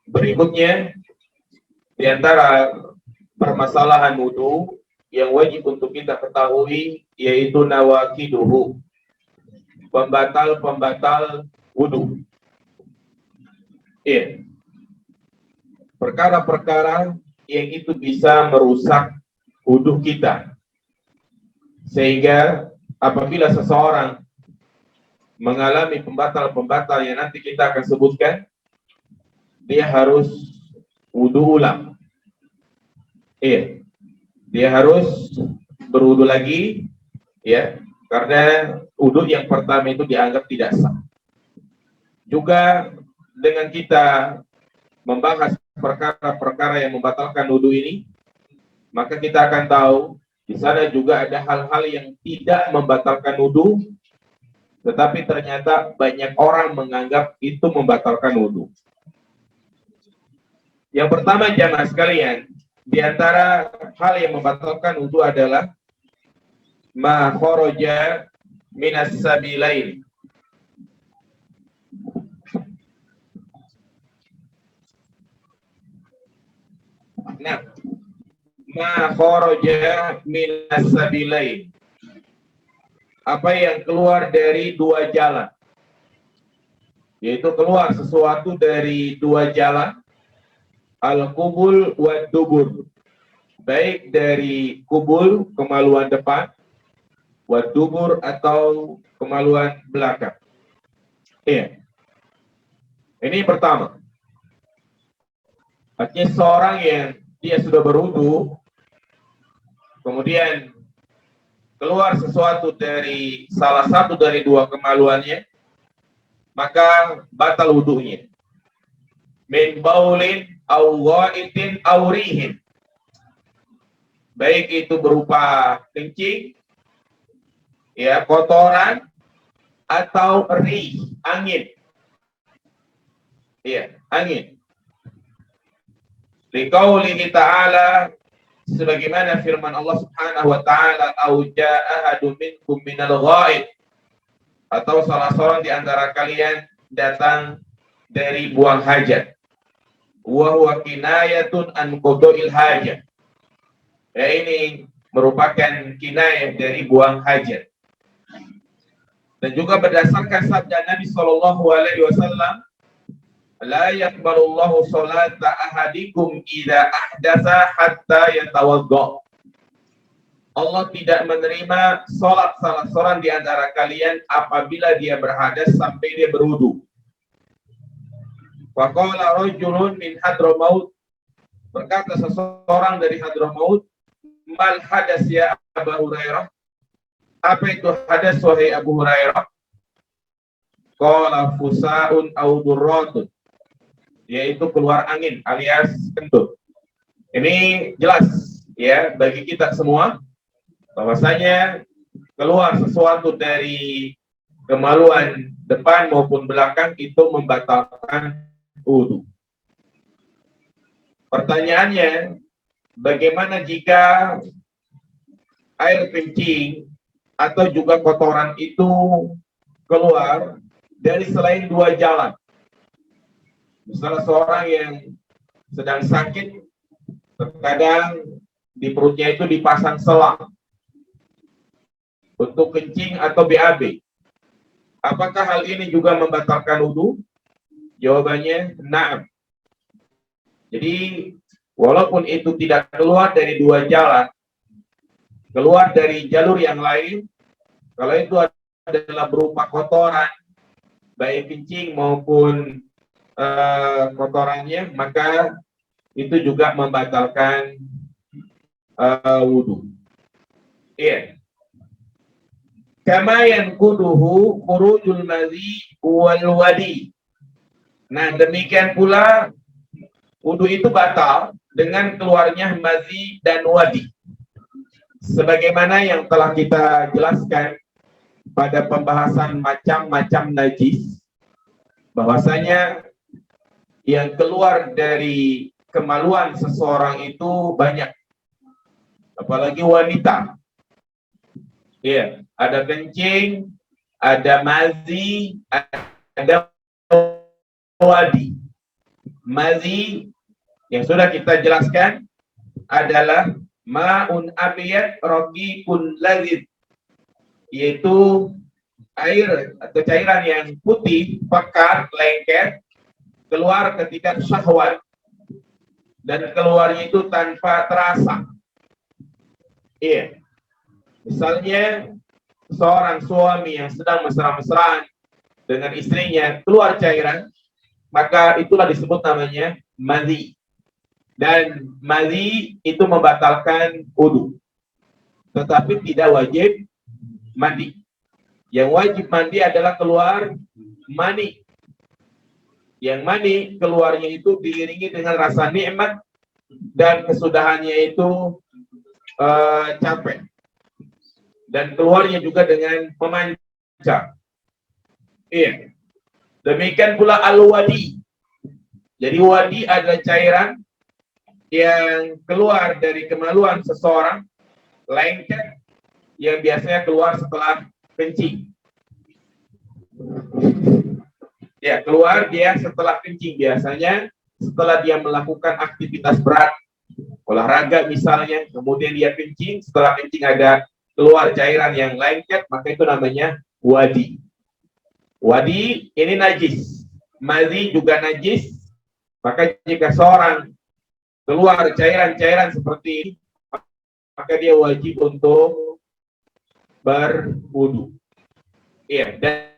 Berikutnya, di antara permasalahan wudu yang wajib untuk kita ketahui yaitu nawaqiduhu, pembatal-pembatal wudu. Iya. Perkara-perkara yang itu bisa merusak wudu kita. Sehingga apabila seseorang mengalami pembatal-pembatal yang nanti kita akan sebutkan, dia harus wudu ulang. Iya. Dia harus berwudu lagi, ya, karena wudu yang pertama itu dianggap tidak sah. Juga dengan kita membahas perkara-perkara yang membatalkan wudu ini, maka kita akan tahu di sana juga ada hal-hal yang tidak membatalkan wudu, tetapi ternyata banyak orang menganggap itu membatalkan wudu. Yang pertama, jamaah sekalian, di antara hal yang membatalkan wudu adalah ma kharaja minas sabilain. Nah, ma kharaja minas sabilain. Apa yang keluar dari dua jalan. Yaitu keluar sesuatu dari dua jalan. Al-qubul wa dubur. Baik dari kubul, kemaluan depan, wa dubur atau kemaluan belakang. Iya. Ini pertama. Artinya seorang yang dia sudah berwudu, kemudian keluar sesuatu dari salah satu dari dua kemaluannya, maka batal wudunya. Min baulin au ghaitin au rihin. Baik itu berupa kencing, ya, kotoran, atau rih, angin. Iya, angin. Liqaulihi ta'ala, sebagaimana firman Allah Subhanahu wa ta'ala, au jaa ahadun minkum minal ghaid, atau salah seorang di antara kalian datang dari buang hajat. Wa huwa kinayatun an qada'il hajat. Ya, ini merupakan kinayah dari buang hajat. Dan juga berdasarkan sabda Nabi sallallahu alaihi wasallam, la yaqbalullahu salata ahadikum idza ahdatsa hatta yatawadda. Allah tidak menerima salat salah seorang di antara kalian apabila dia berhadas sampai dia berwudu. Wa qala rajulun min Hadramaut, berkata seseorang dari Hadramaut, mal hadas ya Abu Hurairah? Apa itu hadas wahai Abu Hurairah? Qala fusaun au durratun, yaitu keluar angin alias kentut. Ini jelas ya bagi kita semua bahwasanya keluar sesuatu dari kemaluan depan maupun belakang itu membatalkan wudu. Pertanyaannya, bagaimana jika air kencing atau juga kotoran itu keluar dari selain dua jalan? Misalnya seorang yang sedang sakit, terkadang di perutnya itu dipasang selang untuk kencing atau BAB. Apakah hal ini juga membatalkan wudu? Jawabannya, na'am. Jadi, walaupun itu tidak keluar dari dua jalan, keluar dari jalur yang lain, kalau itu adalah berupa kotoran, baik kencing maupun kotorannya, maka itu juga membatalkan wudu. Iya. Kama yanquduhu khurujul madhi wal wadi. Nah, demikian pula wudu itu batal dengan keluarnya madhi dan wadi. Sebagaimana yang telah kita jelaskan pada pembahasan macam-macam najis, bahwasanya yang keluar dari kemaluan seseorang itu banyak, apalagi wanita. Iya, ada kencing, ada mazi, ada wadi. Mazi yang sudah kita jelaskan adalah ma'un abiyad raqiqun ladzid, yaitu air atau cairan yang putih, pekat, lengket, keluar ketika syahwat dan keluarnya itu tanpa terasa. Iya. Misalnya seorang suami yang sedang mesra-mesraan dengan istrinya keluar cairan, maka itulah disebut namanya madhi. Dan madhi itu membatalkan wudu, tetapi tidak wajib mandi. Yang wajib mandi adalah keluar mani. Yang mani keluarnya itu diiringi dengan rasa nikmat dan kesudahannya itu capek. Dan keluarnya juga dengan memancar. Iya. Demikian pula al-wadi. Jadi wadi adalah cairan yang keluar dari kemaluan seseorang, lengket, yang biasanya keluar setelah kencing. Ya, keluar dia setelah kencing, biasanya setelah dia melakukan aktivitas berat, olahraga misalnya, kemudian dia kencing, setelah kencing ada keluar cairan yang lengket, maka itu namanya wadi. Wadi ini najis, madhi juga najis, maka jika seorang keluar cairan-cairan seperti ini, maka dia wajib untuk berwudu. Iya, dan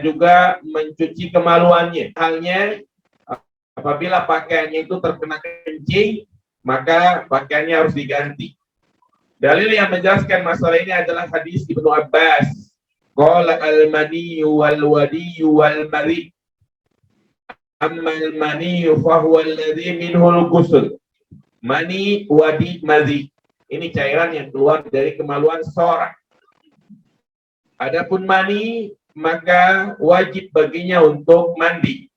juga mencuci kemaluannya. Halnya apabila pakaiannya itu terkena kencing, maka pakaiannya harus diganti. Dalil yang menjelaskan masalah ini adalah hadis Ibnu Abbas. Qala al-mani wal wadi wal mari. Amma al-mani fa huwa alladhi minhu al-ghusl. Mani, wadi, madhi. Ini cairan yang keluar dari kemaluan seseorang. Adapun mani, maka wajib baginya untuk mandi.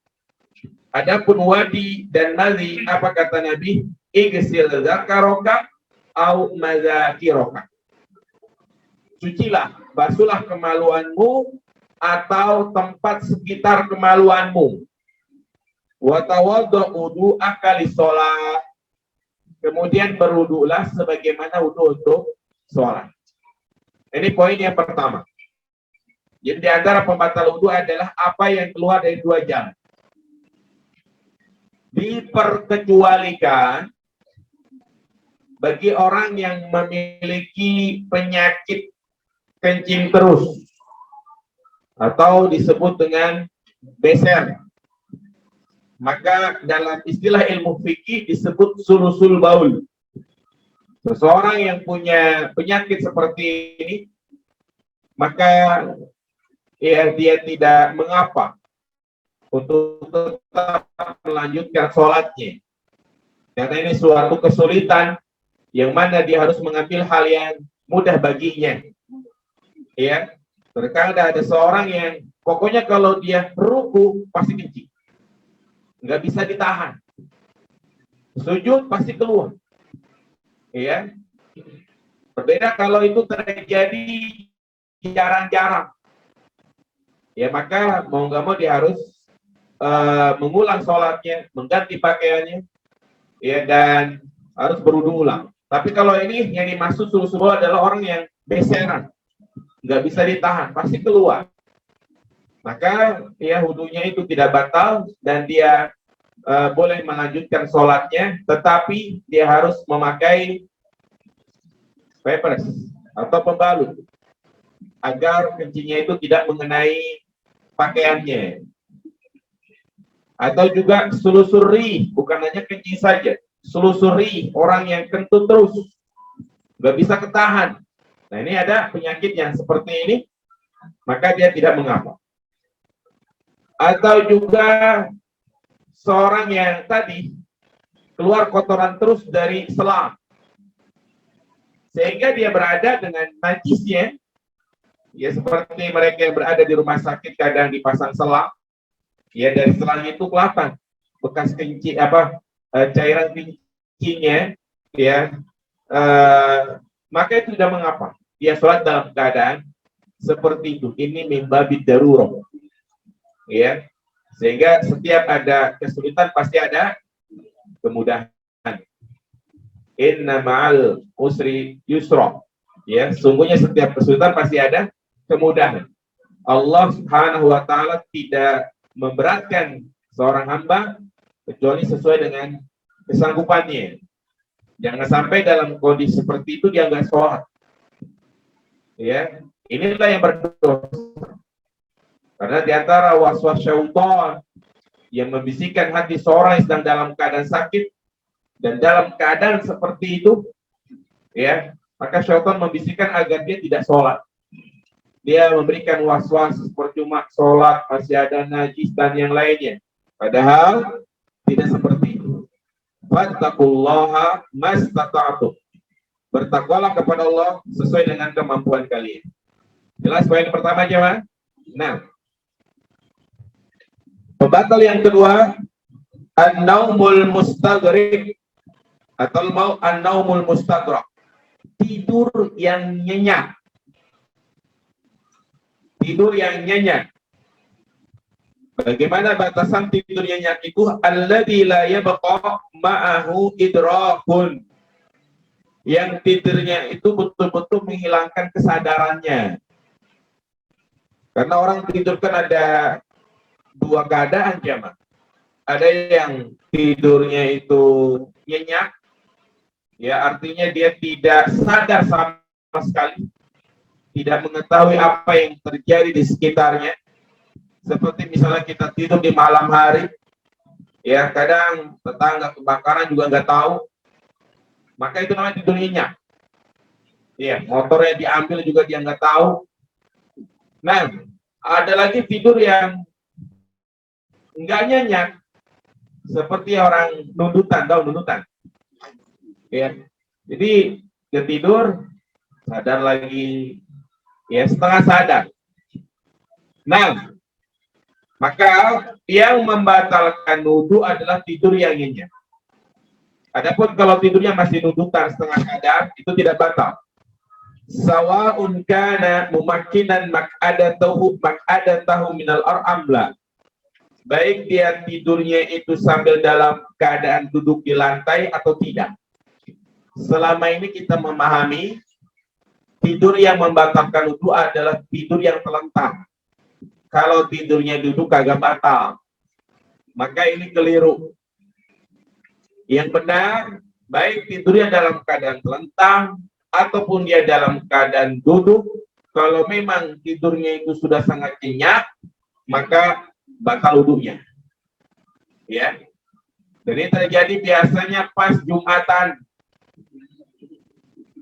Adapun wadi dan madhi, apa kata Nabi? Igsil zakaroka au madzakiroka. Cucilah, basuhlah kemaluanmu atau tempat sekitar kemaluanmu. Wa tawaddu wudu'aka lis-shalah. Kemudian berwudulah sebagaimana wudu untuk sholat. Ini poin yang pertama. Jadi di antara pembatal wudu adalah apa yang keluar dari dua jalan. Diperkecualikan bagi orang yang memiliki penyakit kencing terus atau disebut dengan beser. Maka dalam istilah ilmu fikih disebut sulusul baul. Seseorang yang punya penyakit seperti ini, maka ya, dia tidak mengapa untuk tetap melanjutkan sholatnya. Karena ini suatu kesulitan yang mana dia harus mengambil hal yang mudah baginya. Ya, terkadang ada seorang yang pokoknya kalau dia ruku pasti kencing. Nggak bisa ditahan. Sujud pasti keluar. Ya. Berbeda kalau itu terjadi jarang-jarang. Ya, maka mau nggak mau dia harus mengulang sholatnya, mengganti pakaiannya, ya, dan harus berwudu ulang. Tapi kalau ini yang dimaksud sulusul adalah orang yang beseran, nggak bisa ditahan, pasti keluar. Maka ya wudunya itu tidak batal dan dia boleh melanjutkan sholatnya, tetapi dia harus memakai papers atau pembalut agar kencingnya itu tidak mengenai pakaiannya. Atau juga sulusuri, bukan hanya kencing saja, sulusuri, orang yang kentut terus, nggak bisa ketahan. Nah, ini ada penyakit yang seperti ini, maka dia tidak mengapa. Atau juga seorang yang tadi keluar kotoran terus dari selang, sehingga dia berada dengan najisnya, ya seperti mereka yang berada di rumah sakit kadang dipasang selang, ya dari selang itu kelihatan bekas kencing cairan kencingnya, ya maka itu tidak mengapa. Dia sholat dalam keadaan seperti itu. Ini min babid darurah, ya. Sehingga setiap ada kesulitan pasti ada kemudahan. Inna ma'al usri yusra. Ya, sungguhnya setiap kesulitan pasti ada kemudahan. Allah Subhanahu wa taala tidak memberatkan seorang hamba kecuali sesuai dengan kesanggupannya. Jangan sampai dalam kondisi seperti itu dia nggak sholat. Ya, inilah yang berdosa. Karena di antara waswas syaitan yang membisikkan hati seorang yang sedang dalam keadaan sakit dan dalam keadaan seperti itu, ya, maka syaitan membisikkan agar dia tidak sholat. Dia memberikan was-was percuma sholat, masih ada najis dan yang lainnya. Padahal tidak seperti itu. Fattaqullaha mastata'tum. Bertakwalah kepada Allah sesuai dengan kemampuan kalian. Jelas poin pertama jemaah? Nah, pembatal yang kedua, an-naumul mustaghrib atau mau an-naumul mustaghraq. Tidur yang nyenyak. Tidur yang nyenyak. Bagaimana batasan tidur yang nyenyak itu? Alladzi la yabqa ma'ahu idrakun. Yang tidurnya itu betul-betul menghilangkan kesadarannya. Karena orang tidur kan ada dua keadaan jemaah. Ada yang tidurnya itu nyenyak, ya artinya dia tidak sadar sama sekali, tidak mengetahui apa yang terjadi di sekitarnya. Seperti misalnya kita tidur di malam hari, ya kadang tetangga kebakaran juga nggak tahu, maka itu namanya tidur nyenyak. Ya, motornya diambil juga dia nggak tahu. Nah, ada lagi tidur yang nggak nyenyak, seperti orang nundutan, tahu nundutan? Ya, jadi dia tidur, sadar lagi, ya setengah sadar. Nah, maka yang membatalkan wudu adalah tidur yang nyenyak. Adapun kalau tidurnya masih nundutan setengah sadar, itu tidak batal. Sawa'un kana mumakkinan mak'adatahu minal ar'amla. Baik dia tidurnya itu sambil dalam keadaan duduk di lantai atau tidak. Selama ini kita memahami tidur yang membatalkan wudu adalah tidur yang telentang. Kalau tidurnya duduk kagak batal. Maka ini keliru. Yang benar, baik tidurnya dalam keadaan telentang ataupun dia dalam keadaan duduk, kalau memang tidurnya itu sudah sangat nyenyak, maka batal wudunya. Ya. Jadi terjadi biasanya pas Jumatan.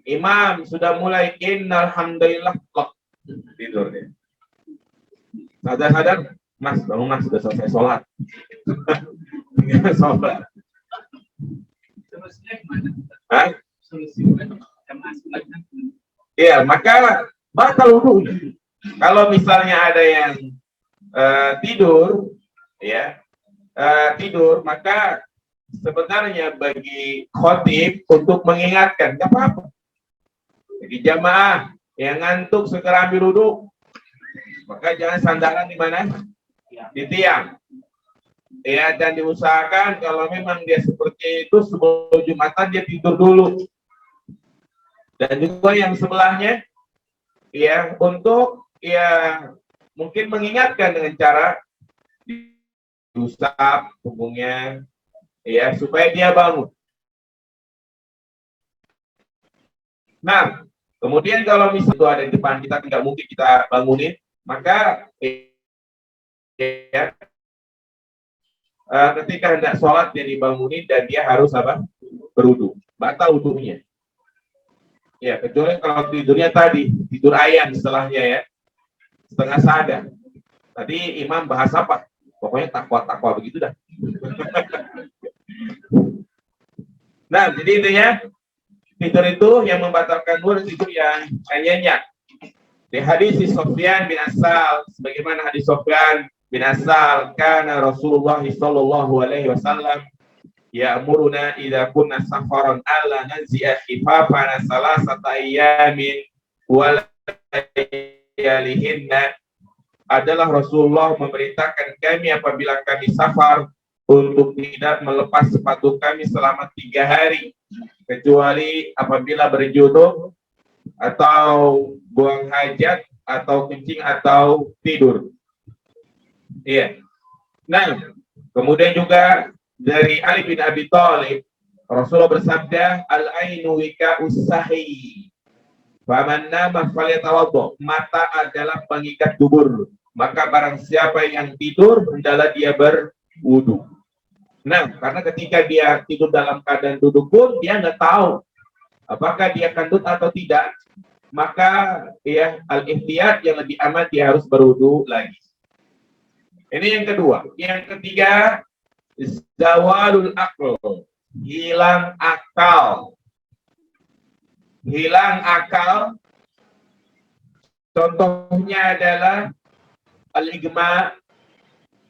Imam sudah mulai innal hamdalillah kok tidur dia. Sadar-sadar, Mas, bangun Mas, sudah selesai sholat. Sholat. Hah? Iya, maka batal wudu. Kalau misalnya ada yang tidur, ya, tidur, maka sebenarnya bagi khotib untuk mengingatkan, nggak apa-apa. Jadi jamaah yang ngantuk segera ambil wudu. Maka jangan sandaran di mana? Di tiang. Ya, dan diusahakan kalau memang dia seperti itu sebelum Jumatan dia tidur dulu. Dan juga yang sebelahnya, ya untuk ya mungkin mengingatkan dengan cara diusap punggungnya, ya supaya dia bangun. Nah, kemudian kalau misalnya ada di depan kita tidak mungkin kita bangunin, maka ya, ketika hendak sholat dia dibangunin dan dia harus apa? Berwudu, batal wudunya. Ya, kecuali kalau tidurnya tadi, tidur ayam setelahnya ya, setengah sadar. Tadi imam bahas apa? Pokoknya takwa begitu dah. Nah, jadi intinya tidur itu yang membatalkan wudu, tidur yang nyenyak. Di hadis Sufyan bin Asal, sebagaimana hadis Sufyan bin Asal, kana Rasulullah sallallahu alaihi wasallam ya'muruna idza kunna safaran alla nanzi'a khifafana salasata ayyamin wa layalihinna adalah Rasulullah memerintahkan kami apabila kami safar untuk tidak melepas sepatu kami selama 3 hari, kecuali apabila berjunub atau buang hajat atau kencing atau tidur. Iya. Nah, kemudian juga dari Ali bin Abi Thalib, Rasulullah bersabda, al-ainu wika'us sahi. Faman nama falyatawaddo. Mata adalah pengikat dubur. Maka barang siapa yang tidur, hendaklah dia berwudu. Nah, karena ketika dia tidur dalam keadaan duduk pun, dia nggak tahu apakah dia kandut atau tidak. Maka ya al-ihtiyat yang lebih aman, dia harus berwudu lagi. Ini yang kedua. Yang ketiga, zawalul aql. Hilang akal. Hilang akal. Contohnya adalah al-igma,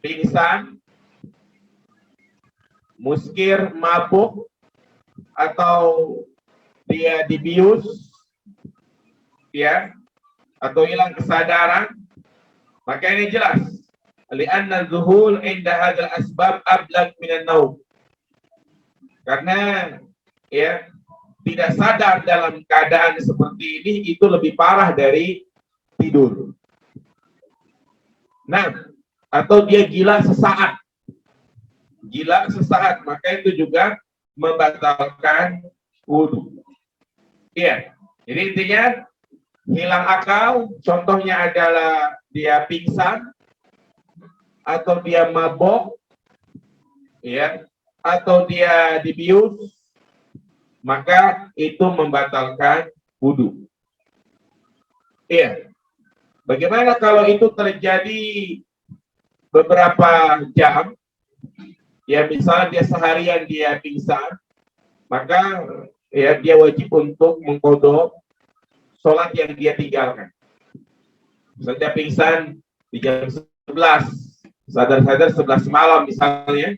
pingsan, muskir, mabuk, atau dia dibius, ya, atau hilang kesadaran. Maka ini jelas, li'anna zuhul inda hadzal asbab ablag minan naum. Karena ya tidak sadar dalam keadaan seperti ini itu lebih parah dari tidur. Nah, atau dia gila sesaat. Gila sesaat, maka itu juga membatalkan wudu. Iya. Jadi intinya hilang akal, contohnya adalah dia pingsan atau dia mabok, ya, atau dia dibius, maka itu membatalkan wudu. Iya. Bagaimana kalau itu terjadi beberapa jam? Ya misalnya dia seharian dia pingsan, maka ya dia wajib untuk mengqadha sholat yang dia tinggalkan. Misalnya dia pingsan di jam 11, sadar-sadar 11 malam misalnya,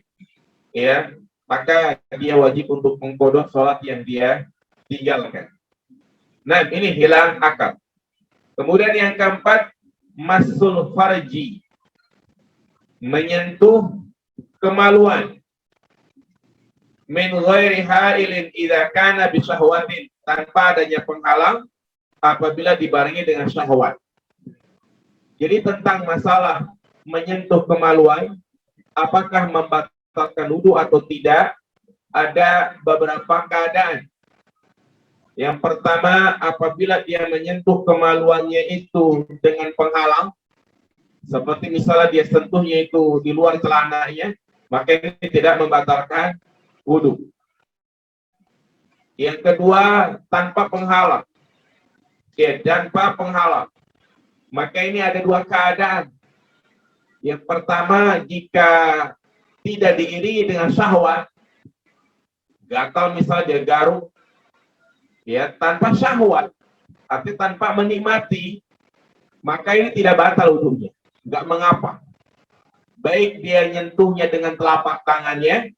ya, maka dia wajib untuk mengqadha sholat yang dia tinggalkan. Nah, ini hilang akal. Kemudian yang keempat, masul farji, menyentuh kemaluan. Min ghairi hailin idza kana bi syahwatin, tanpa adanya penghalang apabila dibarengi dengan syahwat. Jadi tentang masalah menyentuh kemaluan, apakah membatalkan wudu atau tidak, ada beberapa keadaan. Yang pertama, apabila dia menyentuh kemaluannya itu dengan penghalang, seperti misalnya dia sentuhnya itu di luar celananya, maka ini tidak membatalkan wudu. Yang kedua, tanpa penghalang. Ya, tanpa penghalang. Maka ini ada dua keadaan. Yang pertama, jika tidak diiringi dengan syahwat, gatal misalnya dia garuk, ya, tanpa syahwat, artinya tanpa menikmati, maka ini tidak batal wudunya, nggak mengapa. Baik dia nyentuhnya dengan telapak tangannya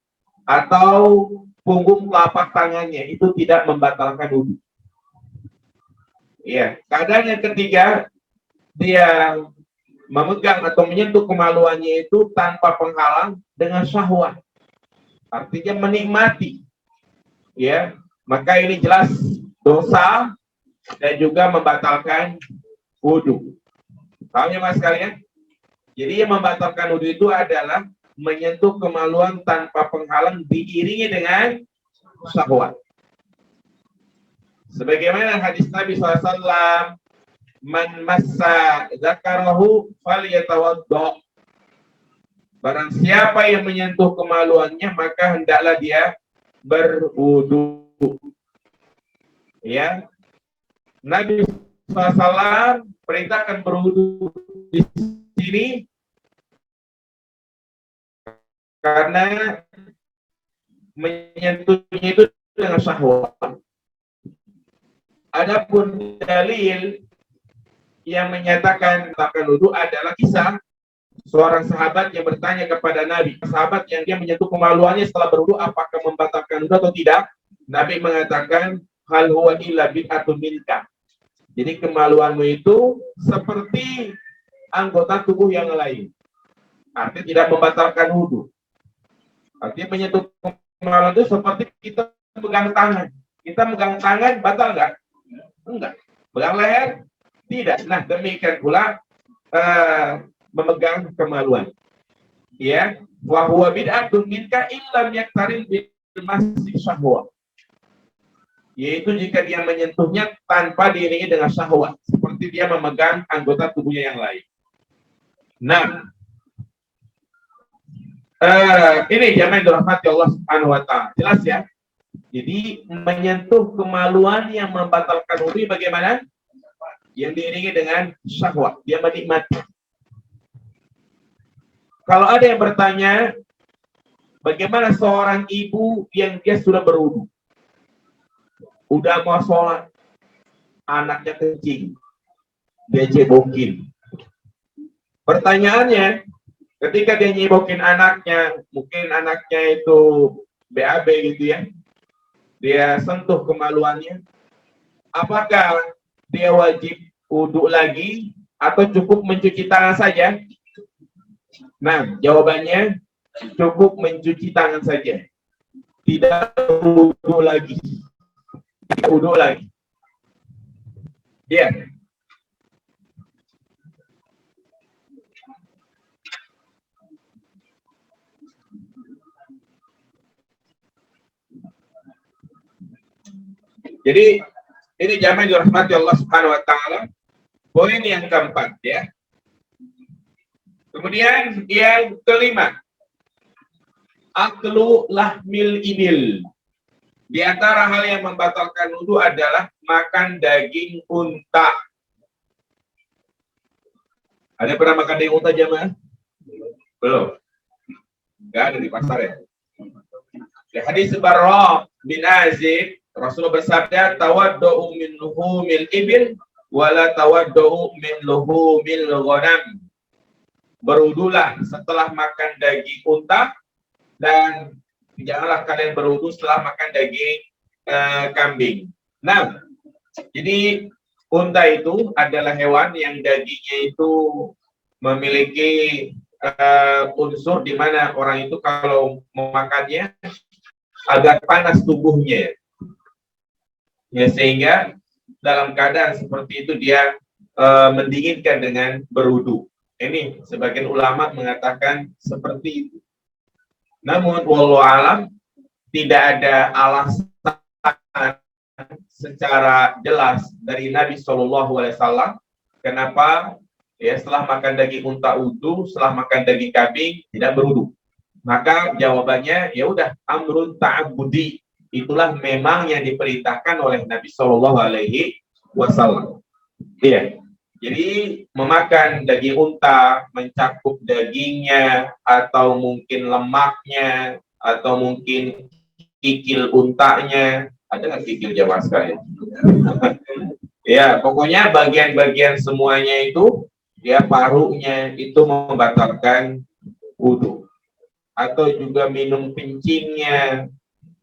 atau punggung telapak tangannya, itu tidak membatalkan wudu. Ya, keadaan yang ketiga, dia memegang atau menyentuh kemaluannya itu tanpa penghalang dengan syahwat, artinya menikmati, ya, maka ini jelas dosa dan juga membatalkan wudu. Paham ya mas sekalian? Jadi yang membatalkan wudu itu adalah menyentuh kemaluan tanpa penghalang diiringi dengan syahwat. Sebagaimana hadis Nabi SAW, man massa zakarahu falyatawaddo. Barang siapa yang menyentuh kemaluannya, maka hendaklah dia berwudu. Ya, Nabi SAW perintahkan berwudu di sini karena menyentuhnya itu dengan syahwat. Adapun dalil yang menyatakan membatalkan wudu adalah kisah seorang sahabat yang bertanya kepada Nabi, sahabat yang dia menyentuh kemaluannya setelah berwudu, apakah membatalkan wudu atau tidak? Nabi mengatakan, hal huwa illa bid'atun minka. Jadi kemaluanmu itu seperti anggota tubuh yang lain. Artinya tidak membatalkan wudhu. Artinya menyentuh kemaluan itu seperti kita pegang tangan. Kita megang tangan, batal nggak? Enggak. Pegang leher? Tidak. Nah, demikian pula memegang kemaluan. Ya, wa huwa bid'atun minka illam yaktarin bil masjid syahwa. Yaitu jika dia menyentuhnya tanpa diiringi dengan syahwat, seperti dia memegang anggota tubuhnya yang lain. Nah, ini jamaah yang dirahmati Allah Subhanahu wa taala. Jelas ya? Jadi menyentuh kemaluan yang membatalkan wudu bagaimana? Yang diiringi dengan syahwat, dia menikmati. Kalau ada yang bertanya, bagaimana seorang ibu yang dia sudah berwudu, udah mau sholat, anaknya kencing, dia jebokin. Pertanyaannya, ketika dia nyebokin anaknya, mungkin anaknya itu BAB gitu ya, dia sentuh kemaluannya, apakah dia wajib wudu lagi atau cukup mencuci tangan saja? Nah, jawabannya cukup mencuci tangan saja, tidak wudu lagi. Tidak wudu lagi. Ya. Jadi ini jamaah dirahmati Allah Subhanahu wa taala. Poin yang keempat ya. Kemudian yang kelima, aklu lahmil ibil. Di antara hal yang membatalkan wudu adalah makan daging unta. Ada pernah makan daging unta jamaah? Belum. Enggak ada di pasar ya. Di hadis Barra bin Azib, Rasulullah bersabda, tawaddu'u min luhumil ibil wala tawaddu'u min luhumil ghanam. Berwudulah setelah makan daging unta dan janganlah kalian berwudu setelah makan daging kambing. Nah, jadi unta itu adalah hewan yang dagingnya itu memiliki unsur di mana orang itu kalau memakannya agak panas tubuhnya. Ya, sehingga dalam keadaan seperti itu dia mendinginkan dengan berwudu. Ini sebagian ulama mengatakan seperti itu. Namun wallahu alam tidak ada alasan secara jelas dari Nabi SAW kenapa ya setelah makan daging unta wudu, setelah makan daging kambing tidak berwudu. Maka jawabannya ya udah amrun ta'abbudi. Itulah memang yang diperintahkan oleh Nabi SAW. Iya. Jadi memakan daging unta, mencakup dagingnya, atau mungkin lemaknya, atau mungkin kikil untanya, ada nggak kikil Jawa sekalian? Ya, pokoknya bagian-bagian semuanya itu, ya paruhnya itu membatalkan wudu. Atau juga minum kencingnya.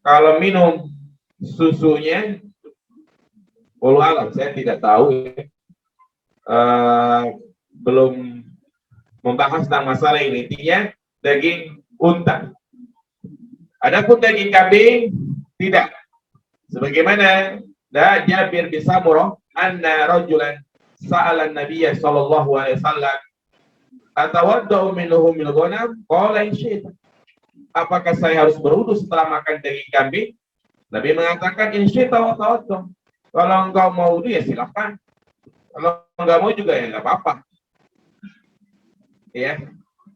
Kalau minum susunya, wallahu alam, saya tidak tahu ya. Belum membahas tentang masalah ini. Intinya daging unta. Adapun daging kambing tidak. Sebagaimana Jabir bin Samurah anna rajulan sa'ala an-nabiy sallallahu alaihi wasallam atawaddau min luhumil ghanam qala in syi'ta. Apakah saya harus berwudu setelah makan daging kambing? Nabi mengatakan in syi'ta wa tawaddau. Kalau engkau mau wudu ya silakan. Kalau nggak mau juga ya nggak apa-apa. Ya.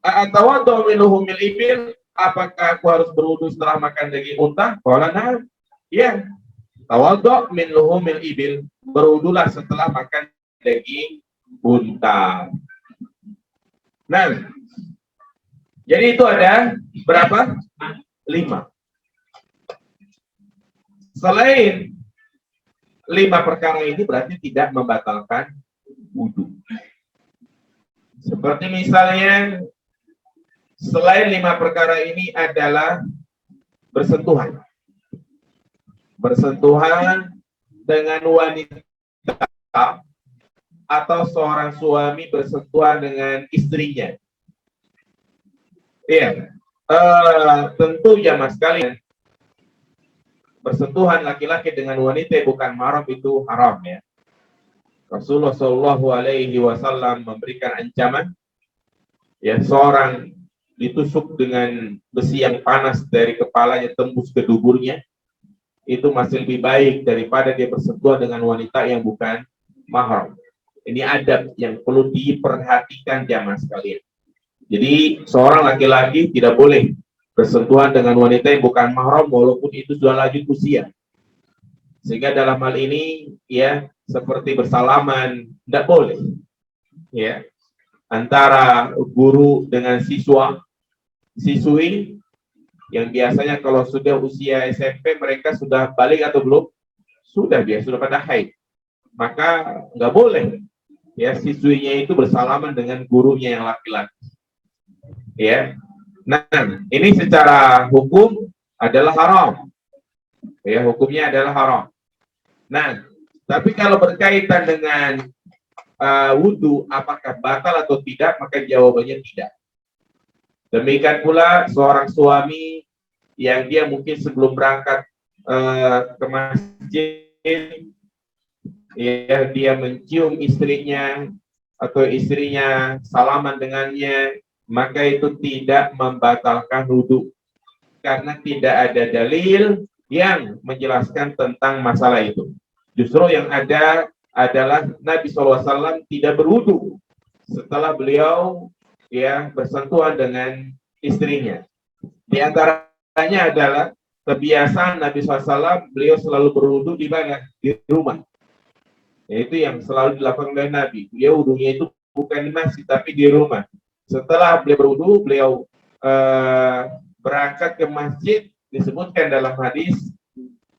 Atawaddau min luhumil ibil, apakah aku harus berwudu setelah makan daging unta? Qala na'am. Ya. Tawaddau min luhumil ibil, berwudulah setelah makan daging unta. Nah, jadi itu ada berapa? 5. Selain 5 perkara ini berarti tidak membatalkan wudu. Seperti misalnya selain 5 perkara ini adalah bersentuhan. Bersentuhan dengan wanita atau seorang suami bersentuhan dengan istrinya. Iya, tentu jamaah sekalian, bersentuhan laki-laki dengan wanita bukan mahram itu haram ya. Rasulullah Shallallahu Alaihi Wasallam memberikan ancaman, ya seorang ditusuk dengan besi yang panas dari kepalanya tembus ke duburnya, itu masih lebih baik daripada dia bersentuhan dengan wanita yang bukan mahram. Ini adab yang perlu diperhatikan jamaah sekalian. Jadi seorang laki-laki tidak boleh bersentuhan dengan wanita yang bukan mahram walaupun itu sudah lanjut usia. Sehingga dalam hal ini ya seperti bersalaman tidak boleh. Ya. Antara guru dengan siswi yang biasanya kalau sudah usia SMP mereka sudah balik atau belum? Sudah, dia sudah pada haid. Maka nggak boleh ya siswinya itu bersalaman dengan gurunya yang laki-laki. Ya. Nah, ini secara hukum adalah haram. Ya, hukumnya adalah haram. Nah, tapi kalau berkaitan dengan wudhu, apakah batal atau tidak? Maka jawabannya tidak. Demikian pula seorang suami yang dia mungkin sebelum berangkat ke masjid, ya dia mencium istrinya atau istrinya salaman dengannya, maka itu tidak membatalkan wudhu karena tidak ada dalil yang menjelaskan tentang masalah itu. Justru yang ada adalah Nabi SAW tidak berwudu setelah beliau ya bersentuhan dengan istrinya. Di antaranya adalah kebiasaan Nabi SAW, beliau selalu berwudu di mana? Di rumah. Itu yang selalu dilakukan oleh Nabi. Beliau wudunya itu bukan di masjid tapi di rumah. Setelah beliau berwudu, beliau berangkat ke masjid, disebutkan dalam hadis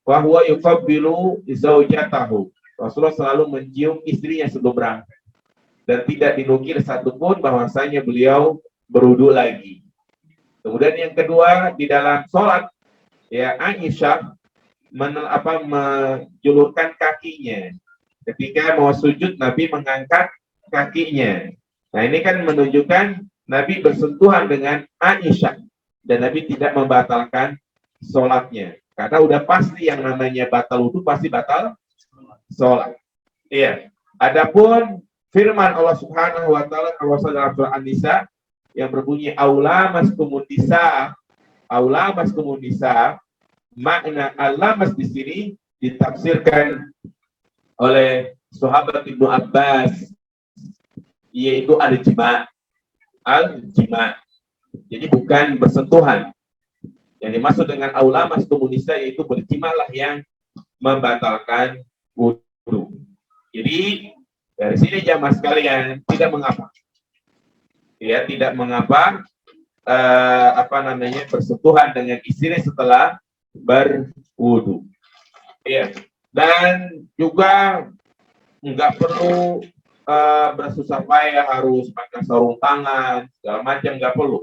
bahwa yuqabbilu zaujatahu. Rasulullah selalu mencium istrinya sebelum berangkat. Dan tidak dinukil satupun bahwasanya beliau berwudu lagi. Kemudian yang kedua, di dalam sholat, ya Aisyah menjulurkan kakinya. Ketika mau sujud, Nabi mengangkat kakinya. Nah ini kan menunjukkan Nabi bersentuhan dengan Aisyah. Dan Nabi tidak membatalkan sholatnya. Karena udah pasti yang namanya batal wudu pasti batal sholat. Iya. Adapun firman Allah Subhanahu wa taala dalam surah An-Nisa yang berbunyi aula maskumun nisa, makna alamas di sini ditafsirkan oleh sahabat Ibnu Abbas yaitu al-jima'. Jadi bukan bersentuhan. Yang dimaksud dengan aula maskumun nisa yaitu berjimalah yang membatalkan wudu. Jadi dari sini jamaah sekalian tidak mengapa, ya tidak mengapa bersentuhan dengan istri setelah berwudu. Ya, dan juga nggak perlu bersusah payah harus pakai sarung tangan segala macam, nggak perlu.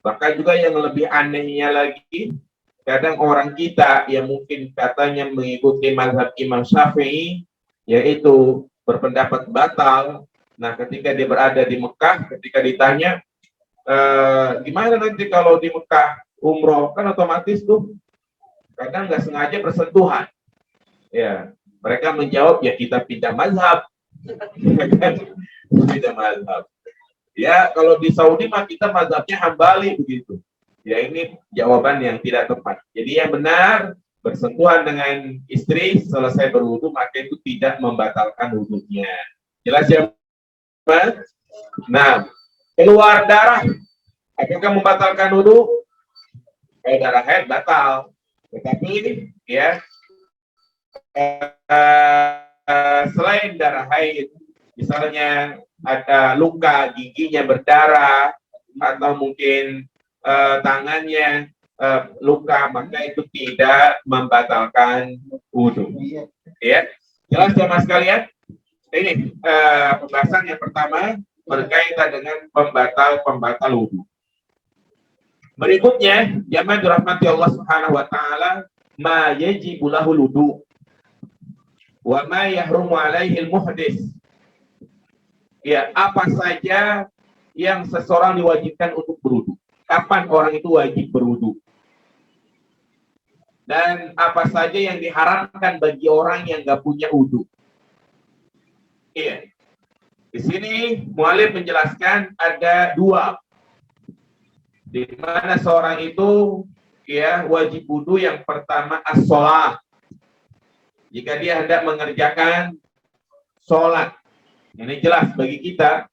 Bahkan juga yang lebih anehnya lagi, kadang orang kita yang mungkin katanya mengikuti mazhab Imam Syafi'i yaitu berpendapat batal. Nah, ketika dia berada di Mekah, ketika ditanya, gimana nanti kalau di Mekah umroh, kan otomatis tuh kadang nggak sengaja bersentuhan. Ya, mereka menjawab, ya kita pindah mazhab. Pindah mazhab. Ya, kalau di Saudi mah kita mazhabnya Hambali begitu. Ya, ini jawaban yang tidak tepat. Jadi yang benar, bersentuhan dengan istri selesai berwudu maka itu tidak membatalkan wudunya. Jelas ya, Mas? Nah, keluar darah apakah membatalkan wudu? Kalau darah haid batal. Tetapi ya selain darah haid, misalnya ada luka giginya berdarah atau mungkin tangannya luka, maka itu tidak membatalkan wudu. Ya, jelas jemaah sekalian. Ini pembahasan yang pertama berkaitan dengan pembatal wudu. Berikutnya, jemaah dirahmati Allah Subhanahu wa taala, ma yajibu lahul wudu wa ma yahrumu alaihi al-muhdits. Ya, apa saja yang seseorang diwajibkan untuk berwudu? Kapan orang itu wajib berwudu? Dan apa saja yang diharamkan bagi orang yang nggak punya wudu? Iya. Di sini mu'alif menjelaskan ada dua, di mana seorang itu ya wajib wudu. Yang pertama as-sholat, jika dia hendak mengerjakan sholat. Ini jelas bagi kita,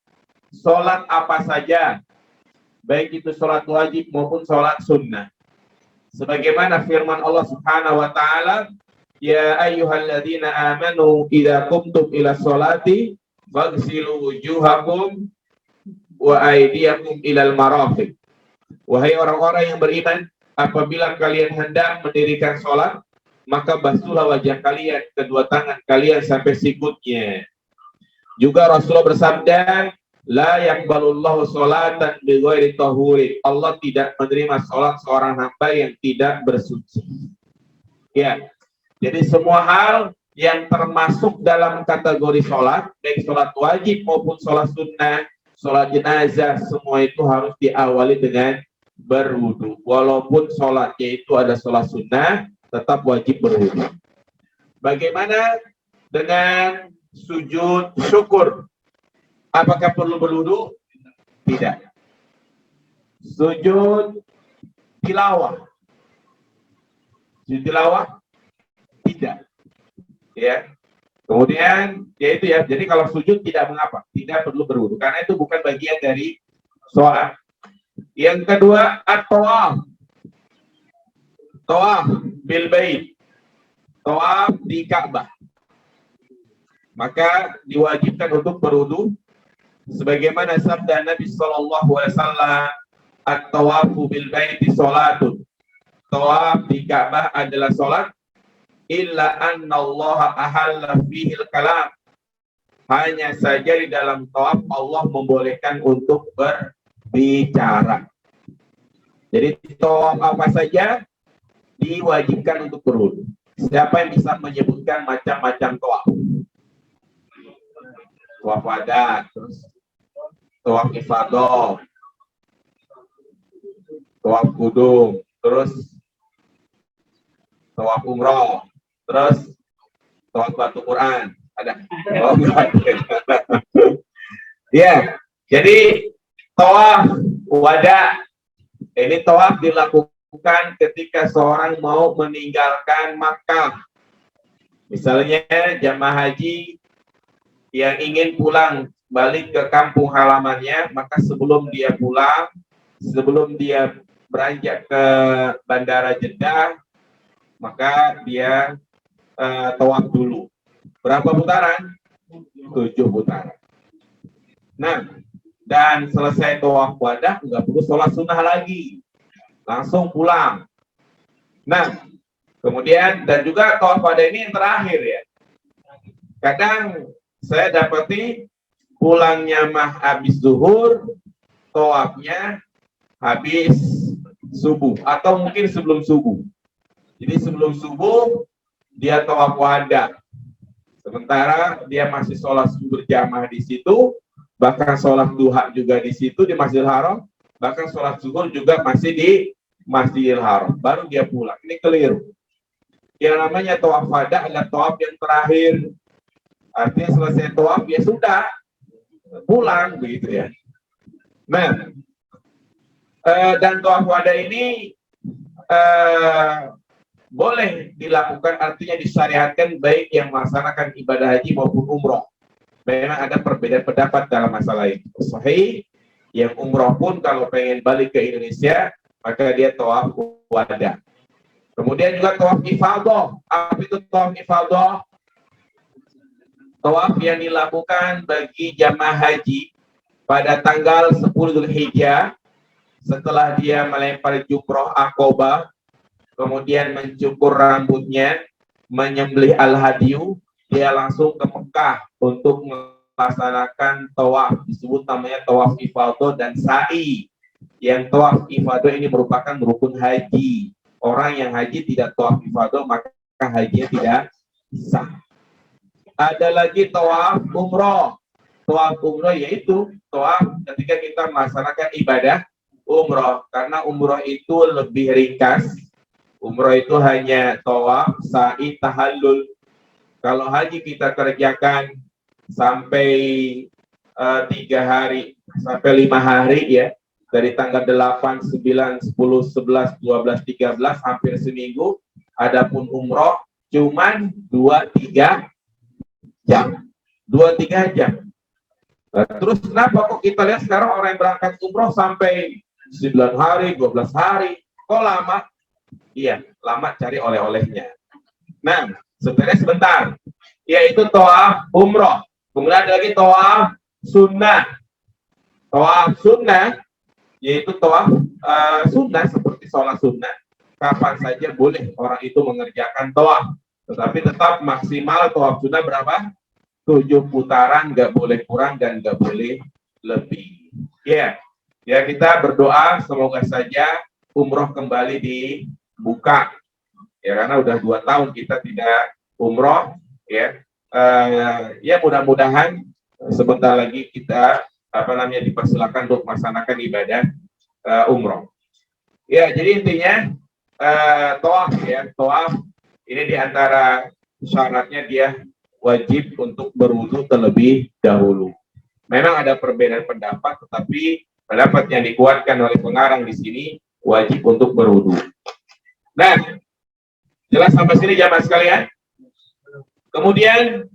sholat apa saja, baik itu sholat wajib maupun sholat sunnah. Sebagaimana firman Allah Subhanahu wa taala, ya ayyuhalladzina amanu idza qumtum ila sholati faghsilu wujuhakum wa aydiyakum ilal marafiq. Wahai orang-orang yang beriman, apabila kalian hendak mendirikan sholat, maka basuhlah wajah kalian, kedua tangan kalian sampai sikutnya. Juga Rasulullah bersabda, la yaqbalullahu sholatan bighairi tahurin. Allah tidak menerima sholat seorang hamba yang tidak bersuci. Ya, jadi semua hal yang termasuk dalam kategori sholat, baik sholat wajib maupun sholat sunnah, sholat jenazah, semua itu harus diawali dengan berwudu. Walaupun sholatnya itu ada sholat sunnah, tetap wajib berwudu. Bagaimana dengan sujud syukur? Apakah perlu berwudu? Tidak. Sujud tilawah. Sujud tilawah? Tidak. Ya. Kemudian yaitu ya. Jadi kalau sujud tidak mengapa, tidak perlu berwudu karena itu bukan bagian dari sholat. Yang kedua, at-tawaf. Tawaf bil bait. Tawaf di Ka'bah. Maka diwajibkan untuk berwudu sebagaimana sabda Nabi sallallahu alaihi wasallam, at-tawafu bil baiti salatun. Tawaf di Ka'bah adalah salat, illa anna Allah ahalla fihi al-kalam. Hanya saja di dalam tawaf Allah membolehkan untuk berbicara. Jadi tawaf apa saja diwajibkan untuk berwudu. Siapa yang bisa menyebutkan macam-macam tawaf? Tawaf wada, terus tawaf ifadah, tawaf kudum, terus tawaf umroh, terus tawaf batu Quran. Ada? Oh, ya, jadi tawaf wada ini tawaf dilakukan ketika seorang mau meninggalkan Makkah. Misalnya jamaah haji yang ingin pulang balik ke kampung halamannya, maka sebelum dia pulang, sebelum dia beranjak ke Bandara Jeddah, maka dia tawaf dulu. Berapa putaran? 7 putaran. Nah, dan selesai tawaf wadah, nggak perlu sholat sunnah lagi, langsung pulang. Nah, kemudian dan juga tawaf wadah ini yang terakhir ya. Kadang saya dapati pulangnya mah habis zuhur, tawafnya habis subuh atau mungkin sebelum subuh. Jadi sebelum subuh dia tawaf wada, sementara dia masih sholat subuh berjamaah di situ, bahkan sholat duha juga di situ di Masjidil Haram, bahkan sholat zuhur juga masih di Masjidil Haram. Baru dia pulang. Ini keliru. Yang namanya tawaf wada adalah tawaf yang terakhir. Artinya selesai tawaf ya sudah pulang begitu ya. Nah, dan tawaf wada ini boleh dilakukan, artinya disyariatkan baik yang melaksanakan ibadah haji maupun umroh. Memang ada perbedaan pendapat dalam masalah itu. Sahih, yang umroh pun kalau pengen balik ke Indonesia maka dia tawaf wada. Kemudian juga tawaf ifadah. Apa itu tawaf ifadah? Tawaf yang dilakukan bagi jamaah haji pada tanggal 10 Dzulhijjah setelah dia melempar jumroh Aqobah, kemudian mencukur rambutnya, menyembelih al-hadiyu, dia langsung ke Mekah untuk melaksanakan tawaf. Disebut namanya tawaf ifadah dan sa'i. Yang tawaf ifadah ini merupakan rukun haji. Orang yang haji tidak tawaf ifadah maka hajinya tidak sah. Ada lagi tawaf umroh. Tawaf umroh yaitu tawaf ketika kita melaksanakan ibadah umroh, karena umroh itu lebih ringkas. Umroh itu hanya tawaf, sa'i, tahallul. Kalau haji kita kerjakan sampai 3 hari sampai 5 hari ya, dari tanggal 8, 9, 10, 11, 12, 13 hampir seminggu. Adapun umroh cuman 2-3 jam. 2-3 jam. Nah, terus kenapa kok kita lihat sekarang orang yang berangkat umroh sampai 9 hari, 12 hari? Kok lama? Iya, lama cari oleh-olehnya. Nah, sebenarnya sebentar. Yaitu tawaf umroh. Kemudian ada lagi tawaf sunnah. Tawaf sunnah yaitu tawaf sunnah seperti sholat sunnah. Kapan saja boleh orang itu mengerjakan tawaf. Tetapi tetap maksimal tawaf sunnah berapa? 7 putaran, nggak boleh kurang dan nggak boleh lebih. Ya, ya kita berdoa semoga saja umroh kembali dibuka. Ya karena udah 2 tahun kita tidak umroh. Ya, ya mudah-mudahan sebentar lagi kita dipersilakan untuk melaksanakan ibadah umroh. Ya, jadi intinya tawaf ya, tawaf ini diantara syaratnya dia wajib untuk berwudu terlebih dahulu. Memang ada perbedaan pendapat, tetapi pendapat yang dikuatkan oleh pengarang di sini wajib untuk berwudu. Nah, jelas sampai sini jamaah sekalian. Kemudian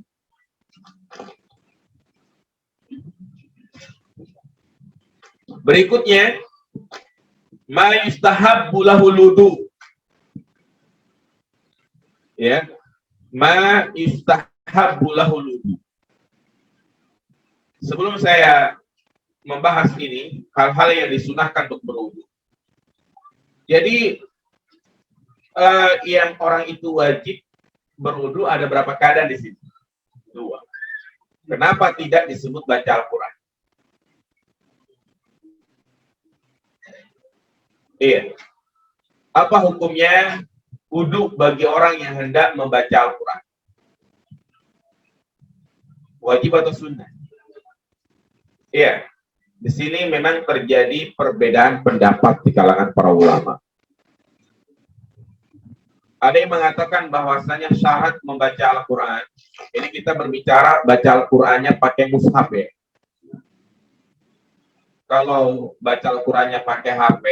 berikutnya ma yustahabbu lahul wudu. Ya, ma yustahabbu lahul wudu. Sebelum saya membahas ini, hal-hal yang disunahkan untuk berwudu. Jadi yang orang itu wajib berwudu ada berapa keadaan di sini? 2. Kenapa tidak disebut baca Al-Quran? Iya. Apa hukumnya wudu bagi orang yang hendak membaca Al-Quran? Wajib atau sunnah? Iya. Di sini memang terjadi perbedaan pendapat di kalangan para ulama. Ada yang mengatakan bahwasanya syarat membaca Al-Quran, ini kita berbicara baca Al-Qurannya pakai mushaf ya. Kalau baca Al-Qurannya pakai HP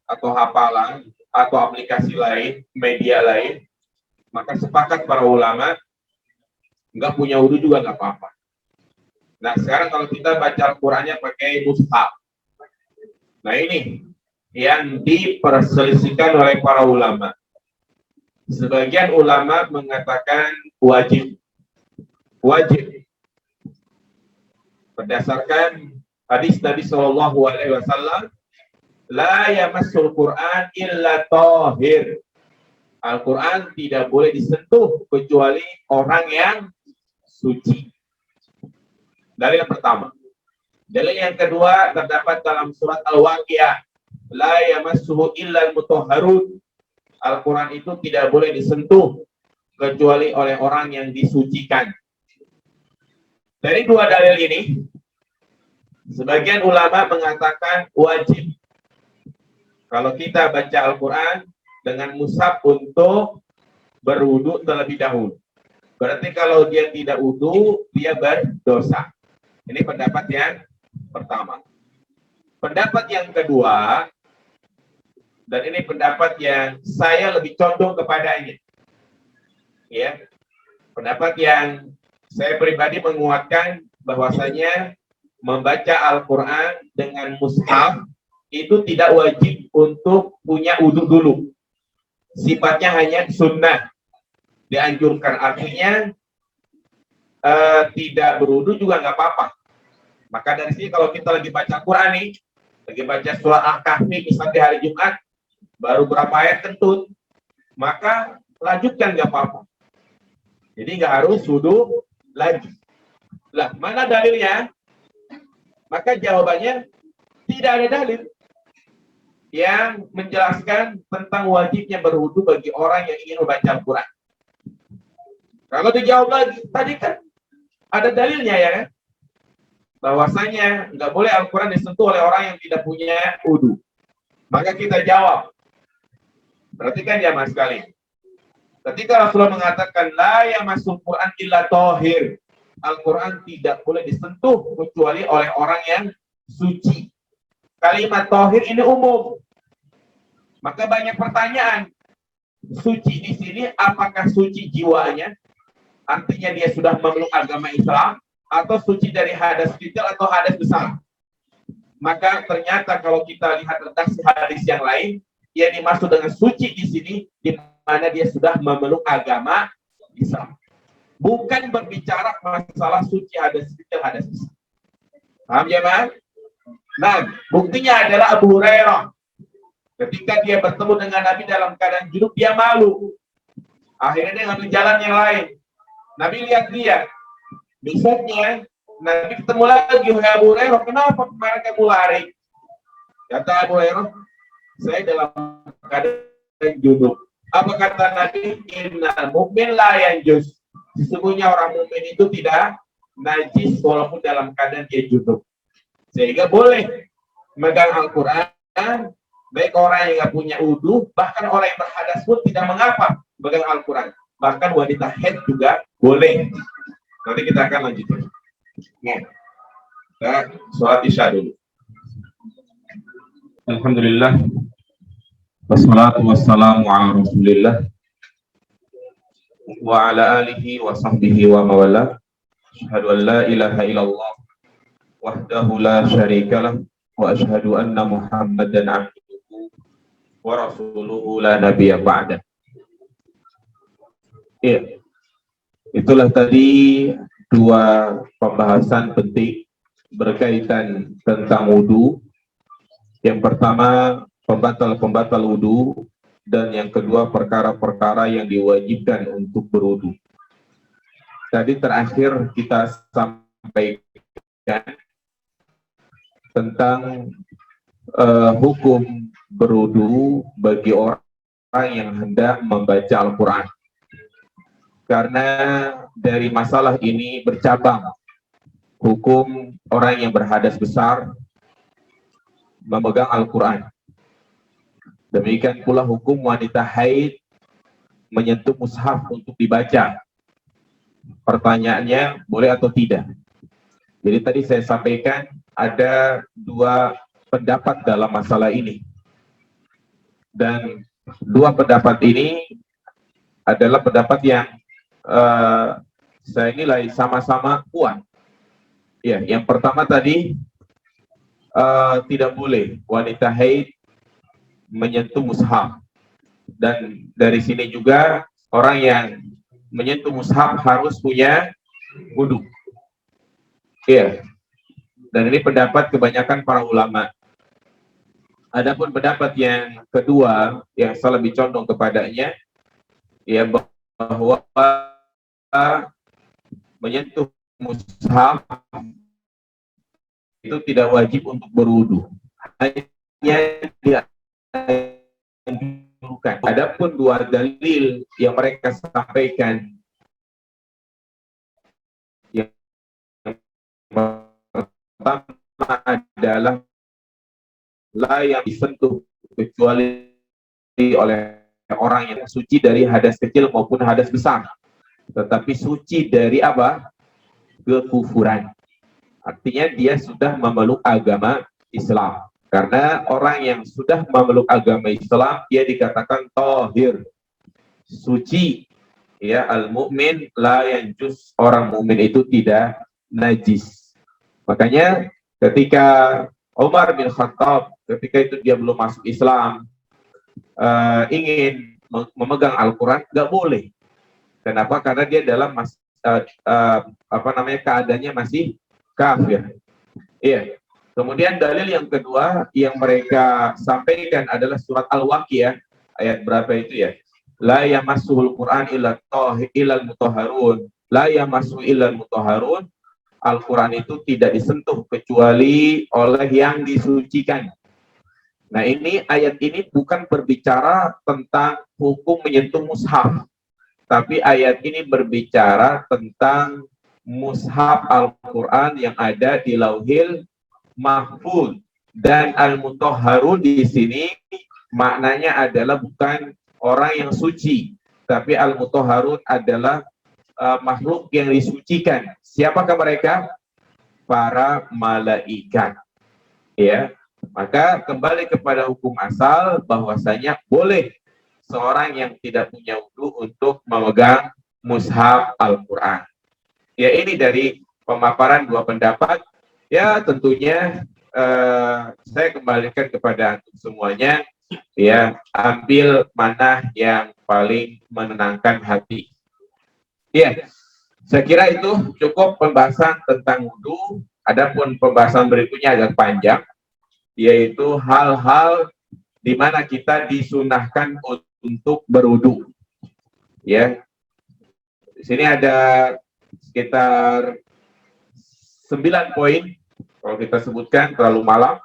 atau hafalan atau aplikasi lain, media lain, maka sepakat para ulama nggak punya wudu juga nggak apa-apa. Nah sekarang kalau kita baca Al-Qurannya pakai mushaf, nah ini yang diperselisihkan oleh para ulama. Sebagian ulama mengatakan wajib. Berdasarkan hadis Nabi Shallallahu Alaihi Wasallam, la yamassul Quran illa tahir. Al-Quran tidak boleh disentuh kecuali orang yang suci. Dalil yang pertama. Dalil yang kedua terdapat dalam surat Al-Waqiah, la yamassuhu illa al-mutahharun. Al-Quran itu tidak boleh disentuh kecuali oleh orang yang disucikan. Dari 2 dalil ini, sebagian ulama mengatakan wajib kalau kita baca Al-Quran dengan mushaf untuk berwudu terlebih dahulu. Berarti kalau dia tidak wudu, dia berdosa. Ini pendapat yang pertama. Pendapat yang kedua, dan ini pendapat yang saya lebih condong kepadanya. Ya. Pendapat yang saya pribadi menguatkan bahwasanya membaca Al-Quran dengan mushaf itu tidak wajib untuk punya wudu dulu. Sifatnya hanya sunnah. Dianjurkan, artinya tidak berwudu juga nggak apa-apa. Maka dari sini kalau kita lagi baca Quran nih, lagi baca surah Al-Kahfi misalnya di hari Jumat, baru berapa ayat kentut, maka lanjutkan nggak apa-apa. Jadi nggak harus wudu lagi. Lah, mana dalilnya? Maka jawabannya tidak ada dalil yang menjelaskan tentang wajibnya berwudu bagi orang yang ingin membaca Al-Quran. Kalau dijawab lagi, tadi kan ada dalilnya ya kan? bahwasanya nggak boleh Al-Quran disentuh oleh orang yang tidak punya wudu. Maka kita jawab, perhatikan ya mas sekali. Ketika Rasulullah mengatakan la yamassul Quran illa tohir, Al-Quran tidak boleh disentuh kecuali oleh orang yang suci. Kalimat tohir ini umum. Maka banyak pertanyaan. Suci di sini apakah suci jiwanya? Artinya dia sudah memeluk agama Islam, atau suci dari hadas kecil atau hadas besar. Maka ternyata kalau kita lihat redaksi hadis yang lain, yang dimaksud dengan suci di sini di mana dia sudah memeluk agama Islam. Bukan berbicara masalah suci hadas kecil, hadas besar. Paham ya, Mas? Nah, buktinya adalah Abu Hurairah. Ketika dia bertemu dengan Nabi dalam keadaan junub, dia malu. Akhirnya dia ngambil jalan yang lain. Nabi lihat dia. Besoknya, Nabi ketemu lagi, wahai Abu Hurairah, kenapa kemarin kamu lari? Kata Abu Hurairah, saya dalam keadaan junub. Apa kata Nabi? Innal mu'min la yanjus. Sesungguhnya orang mukmin itu tidak najis walaupun dalam keadaan dia junub. Sehingga boleh megang Al-Quran, baik orang yang nggak punya wudu, bahkan orang yang berhadas pun tidak mengapa megang Al-Quran. Bahkan wanita haid juga boleh. Nanti kita akan lanjutkan. Nah, kita sholat isya dulu. Alhamdulillah. Wassalatu wassalamu ala Rasulillah wa ala alihi wa sahbihi wa mawala. Asyhadu an la ilaha illallah wahdahu la syarikalah wa asyhadu anna Muhammadan abduhu wa rasuluhu la nabiyya ba'da. Iya. Itulah tadi dua pembahasan penting berkaitan tentang wudu. Yang pertama, pembatal-pembatal wudu, dan yang kedua, perkara-perkara yang diwajibkan untuk berwudu. Tadi terakhir kita sampaikan tentang hukum berwudu bagi orang yang hendak membaca Al-Quran. Karena dari masalah ini bercabang hukum orang yang berhadas besar memegang Al-Quran. Demikian pula hukum wanita haid menyentuh mushaf untuk dibaca. Pertanyaannya, boleh atau tidak? Jadi tadi saya sampaikan ada dua pendapat dalam masalah ini. Dan dua pendapat ini adalah pendapat yang saya nilai sama-sama kuat. Ya, yang pertama tadi tidak boleh wanita haid menyentuh mushaf, dan dari sini juga orang yang menyentuh mushaf harus punya wudu. Ya, dan ini pendapat kebanyakan para ulama. Adapun pendapat yang kedua yang saya lebih condong kepadanya, ya, bahwa menyentuh mushaf itu tidak wajib untuk berwudu, hanya dianjurkan. Adapun dua dalil yang mereka sampaikan, yang pertama adalah la yang disentuh kecuali oleh orang yang suci dari hadas kecil maupun hadas besar, tetapi suci dari apa? Kekufuran. Artinya dia sudah memeluk agama Islam. Karena orang yang sudah memeluk agama Islam, dia dikatakan tohir, suci. Ya, al-mu'min la yanjus, orang mukmin itu tidak najis. Makanya ketika Umar bin Khattab, ketika itu dia belum masuk Islam, ingin memegang Al-Quran, nggak boleh. Kenapa? Karena dia dalam keadaannya masih kafir. Iya. Kemudian dalil yang kedua yang mereka sampaikan adalah surat Al-Waqiah, ayat berapa itu ya? La yamassuhul Qur'an illal mutahharun. La yamassuhu illal mutahharun. Al-Quran itu tidak disentuh kecuali oleh yang disucikan. Nah, ini ayat ini bukan berbicara tentang hukum menyentuh mushaf, tapi ayat ini berbicara tentang mushaf Al-Quran yang ada di Lauhil Mahfuz. Dan Al-Mutahharun di sini maknanya adalah bukan orang yang suci, tapi Al-Mutahharun adalah makhluk yang disucikan. Siapakah mereka? Para malaikat. Ya, maka kembali kepada hukum asal bahwasanya boleh seorang yang tidak punya wudu untuk memegang mushaf Al-Quran. Ya, ini dari pemaparan dua pendapat. Ya, tentunya saya kembalikan kepada antum semuanya. Ya, ambil mana yang paling menenangkan hati. Ya, saya kira itu cukup pembahasan tentang wudu. Adapun pembahasan berikutnya agak panjang, yaitu hal-hal di mana kita disunahkan untuk berwudu. Ya, di sini ada sekitar 9 poin. Kalau kita sebutkan terlalu malam.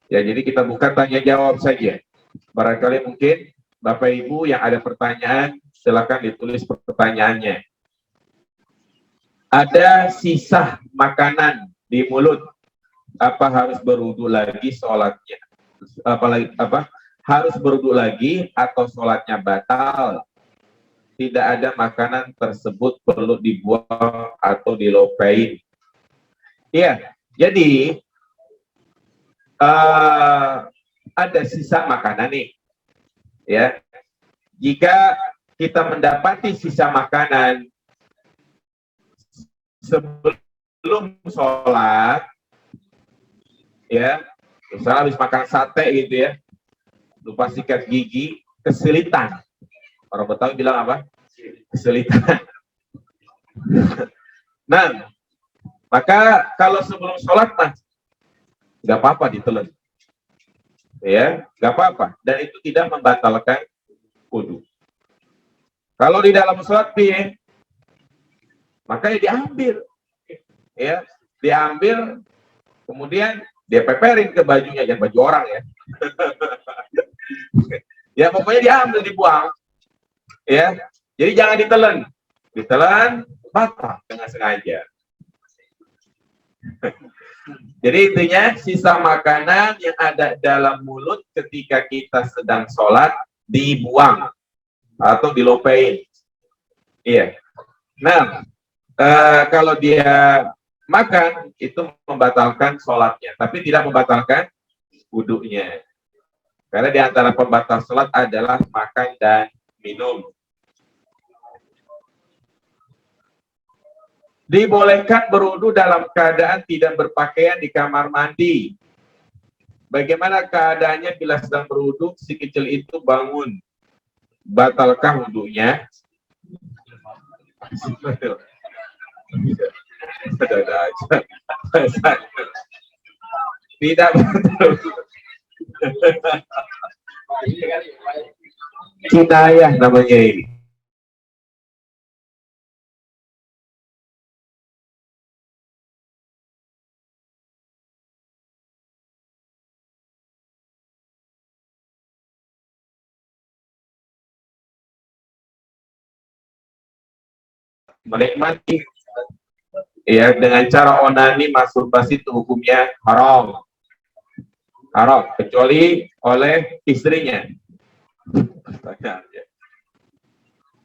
Ya, jadi kita buka tanya jawab saja. Barangkali mungkin Bapak Ibu yang ada pertanyaan, silakan ditulis pertanyaannya. Ada sisa makanan di mulut, apa harus berwudu lagi sholatnya? Harus berwudu lagi atau sholatnya batal? Tidak ada makanan tersebut perlu dibuang atau dilopain. Iya, jadi ada sisa makanan nih, ya. Jika kita mendapati sisa makanan sebelum sholat, ya, misalnya habis makan sate gitu ya, lupa sikat gigi, kesilitan. Orang Betawi bilang apa? Kesilitan. Nah, maka kalau sebelum sholat mah nggak apa-apa ditelan, ya, nggak apa-apa, dan itu tidak membatalkan wudu. Kalau di dalam sholat maka ya diambil, ya, diambil, kemudian dia peperin ke bajunya, jangan baju orang ya. Ya pokoknya diambil, dibuang, ya. Jadi jangan ditelan batal dengan sengaja. Jadi intinya sisa makanan yang ada dalam mulut ketika kita sedang sholat dibuang atau dilopain. Iya. Nah, kalau dia makan itu membatalkan sholatnya, tapi tidak membatalkan wudunya. Karena di antara pembatal sholat adalah makan dan minum. Dibolehkan berwudu dalam keadaan tidak berpakaian di kamar mandi. Bagaimana keadaannya bila sedang berwudu, si kecil itu bangun? Batalkah wudunya? Tidak betul. Kinayah namanya ini. Menikmati, ya, dengan cara onani, masturbasi itu hukumnya haram. Haram, kecuali oleh istrinya.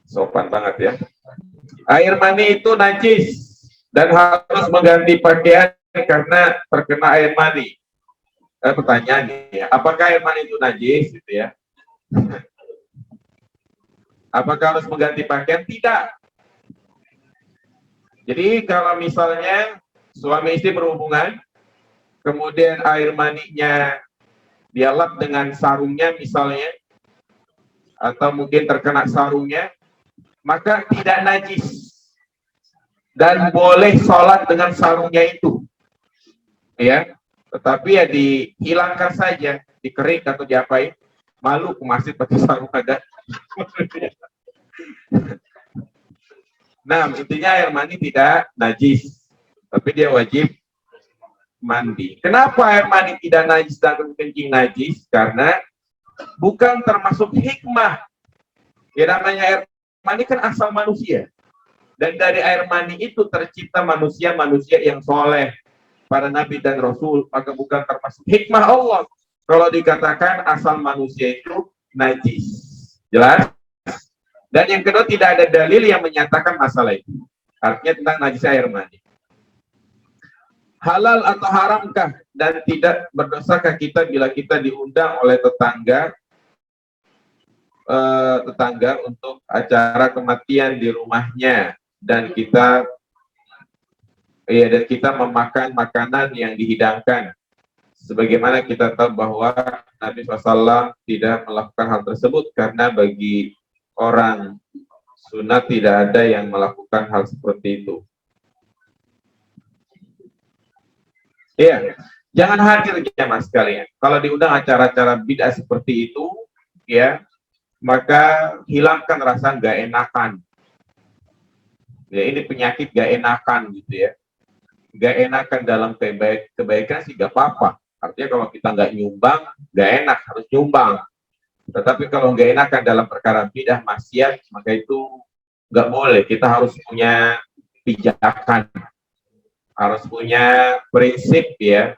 Sopan banget ya. Air mani itu najis dan harus mengganti pakaian karena terkena air mani. Pertanyaannya, apakah air mani itu najis? Gitu ya. Apakah harus mengganti pakaian? Tidak. Jadi kalau misalnya suami istri berhubungan, kemudian air maninya dia lap dengan sarungnya misalnya, atau mungkin terkena sarungnya, maka tidak najis dan boleh sholat dengan sarungnya itu, ya. Tetapi ya dihilangkan saja, dikerik atau diapain. Malu ke masjid pakai sarung ada. Nah, intinya air mani tidak najis, tapi dia wajib mandi. Kenapa air mani tidak najis dan kencing najis? Karena bukan termasuk hikmah. Ya, namanya air mani kan asal manusia. Dan dari air mani itu tercipta manusia-manusia yang soleh, para nabi dan rasul, maka bukan termasuk hikmah Allah kalau dikatakan asal manusia itu najis. Jelas? Dan yang kedua, tidak ada dalil yang menyatakan masalah itu. Artinya tentang najis air mani. Halal atau haramkah dan tidak berdosakah kita bila kita diundang oleh tetangga untuk acara kematian di rumahnya dan kita memakan makanan yang dihidangkan, sebagaimana kita tahu bahwa Nabi SAW tidak melakukan hal tersebut karena bagi orang sunat tidak ada yang melakukan hal seperti itu. Iya, jangan hadir jemaah sekalian. Kalau diundang acara-acara bid'ah seperti itu, ya, maka hilangkan rasa nggak enakan. Ya, ini penyakit nggak enakan gitu ya. Nggak enakan dalam kebaikan sih nggak apa-apa. Artinya kalau kita nggak nyumbang, nggak enak, harus nyumbang. Tetapi kalau nggak enakan dalam perkara bid'ah maksiat, maka itu nggak boleh. Kita harus punya pijakan, harus punya prinsip ya.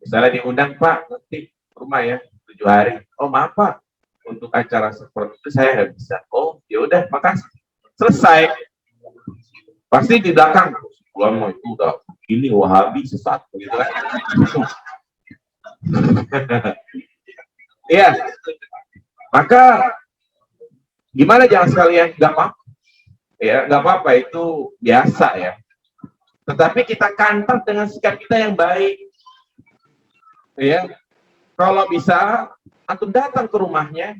Misalnya diundang, Pak, nanti rumah ya 7 hari. Oh maaf Pak, untuk acara seperti itu saya nggak bisa. Oh ya udah, makasih. Selesai. Pasti di belakang, gua mau itu udah ini Wahabi sesat gitu kan. Iya. Maka gimana jangan sekalian, nggak apa-apa. Ya nggak apa-apa, itu biasa ya. Tetapi kita kantong dengan sikap kita yang baik. Ya, kalau bisa antum datang ke rumahnya,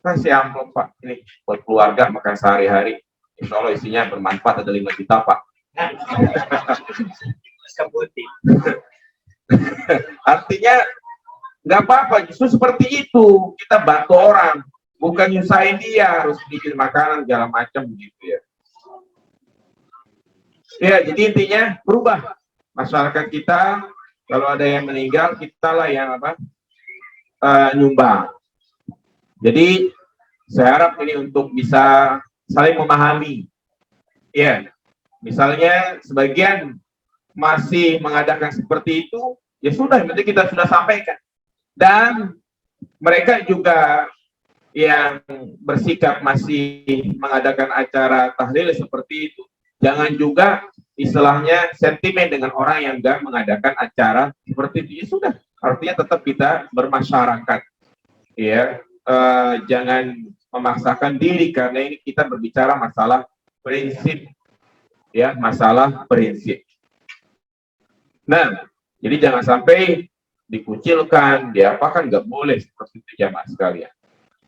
kasih amplop Pak, ini buat keluarga makan sehari-hari. Insya Allah isinya bermanfaat, ada 5 juta Pak. Artinya nggak apa-apa, justru seperti itu kita bantu orang, bukan nyusahin dia harus bikin makanan segala macam gitu ya. Ya, jadi intinya berubah masyarakat kita. Kalau ada yang meninggal, kita lah yang nyumbang. Jadi saya harap ini untuk bisa saling memahami. Ya, misalnya sebagian masih mengadakan seperti itu, ya sudah, nanti kita sudah sampaikan. Dan mereka juga yang bersikap masih mengadakan acara tahlil seperti itu, jangan juga istilahnya sentimen dengan orang yang enggak mengadakan acara seperti itu. Ya sudah, artinya tetap kita bermasyarakat. Ya, jangan memaksakan diri karena ini kita berbicara masalah prinsip. Ya, masalah prinsip. Nah, jadi jangan sampai dikucilkan, diapakan, nggak boleh seperti itu jamaah sekalian.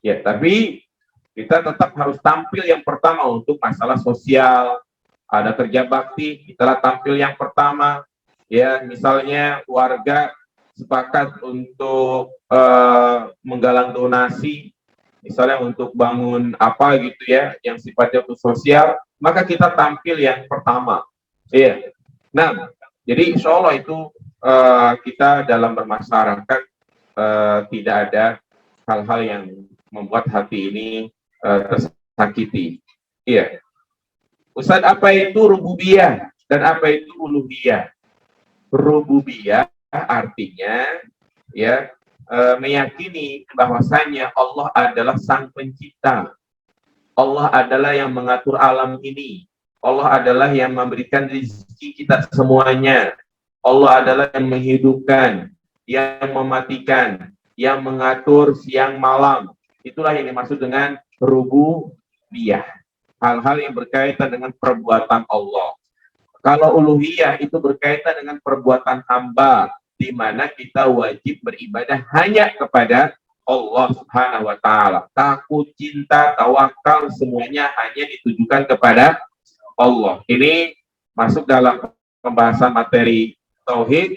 Ya, tapi kita tetap harus tampil yang pertama untuk masalah sosial. Ada kerja bakti, kita tampil yang pertama. Ya, misalnya warga sepakat untuk menggalang donasi, misalnya untuk bangun apa gitu ya, yang sifatnya untuk sosial, maka kita tampil yang pertama. Iya. Nah, jadi insya Allah itu kita dalam bermasyarakat tidak ada hal-hal yang membuat hati ini tersakiti. Iya. Ustaz, apa itu rububiyah dan apa itu uluhiyah? Rububiyah artinya ya meyakini bahwasanya Allah adalah sang pencipta. Allah adalah yang mengatur alam ini. Allah adalah yang memberikan rezeki kita semuanya. Allah adalah yang menghidupkan, yang mematikan, yang mengatur siang malam. Itulah yang dimaksud dengan rububiyah. Hal-hal yang berkaitan dengan perbuatan Allah. Kalau uluhiyah itu berkaitan dengan perbuatan hamba, di mana kita wajib beribadah hanya kepada Allah Subhanahu wa Ta'ala. Takut, cinta, tawakal, semuanya hanya ditujukan kepada Allah. Ini masuk dalam pembahasan materi tauhid,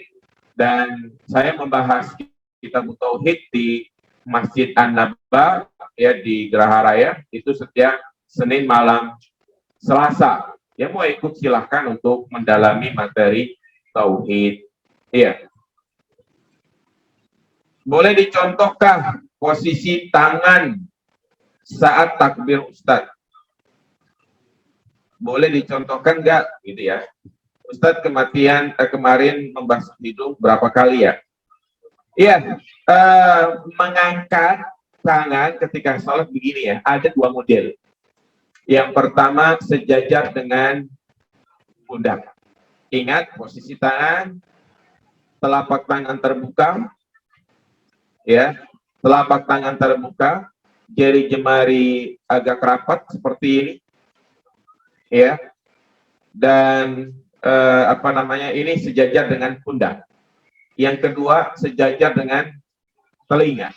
dan saya membahas kitab tauhid di Masjid An-Naba ya di Geraha Raya itu setiap Senin malam Selasa. Yang mau ikut silahkan untuk mendalami materi tauhid. Iya. Boleh dicontohkan posisi tangan saat takbir Ustaz? Boleh dicontohkan nggak, gitu ya? Ustadz kemarin membasuh hidung berapa kali ya? Iya, mengangkat tangan ketika sholat begini ya. Ada dua model. Yang pertama sejajar dengan pundak. Ingat posisi tangan, telapak tangan terbuka, ya, telapak tangan terbuka, jari jemari agak rapat seperti ini, ya, dan ini sejajar dengan pundak. Yang kedua sejajar dengan telinga.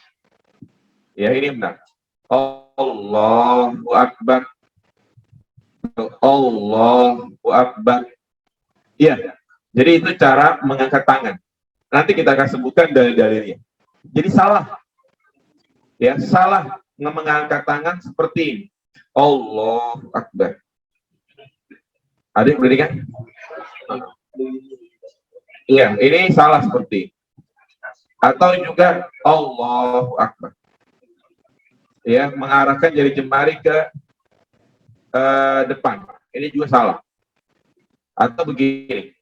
Ya, ini benar. Allahu Akbar. Allahu Akbar. Ya, jadi itu cara mengangkat tangan. Nanti kita akan sebutkan dalil-dalilnya. Jadi salah. Ya, salah mengangkat tangan seperti ini. Allahu Akbar. Adik berikan? Iya, ini salah seperti. Atau juga Allahu Akbar. Ya, mengarahkan jari jemari ke depan. Ini juga salah. Atau begini,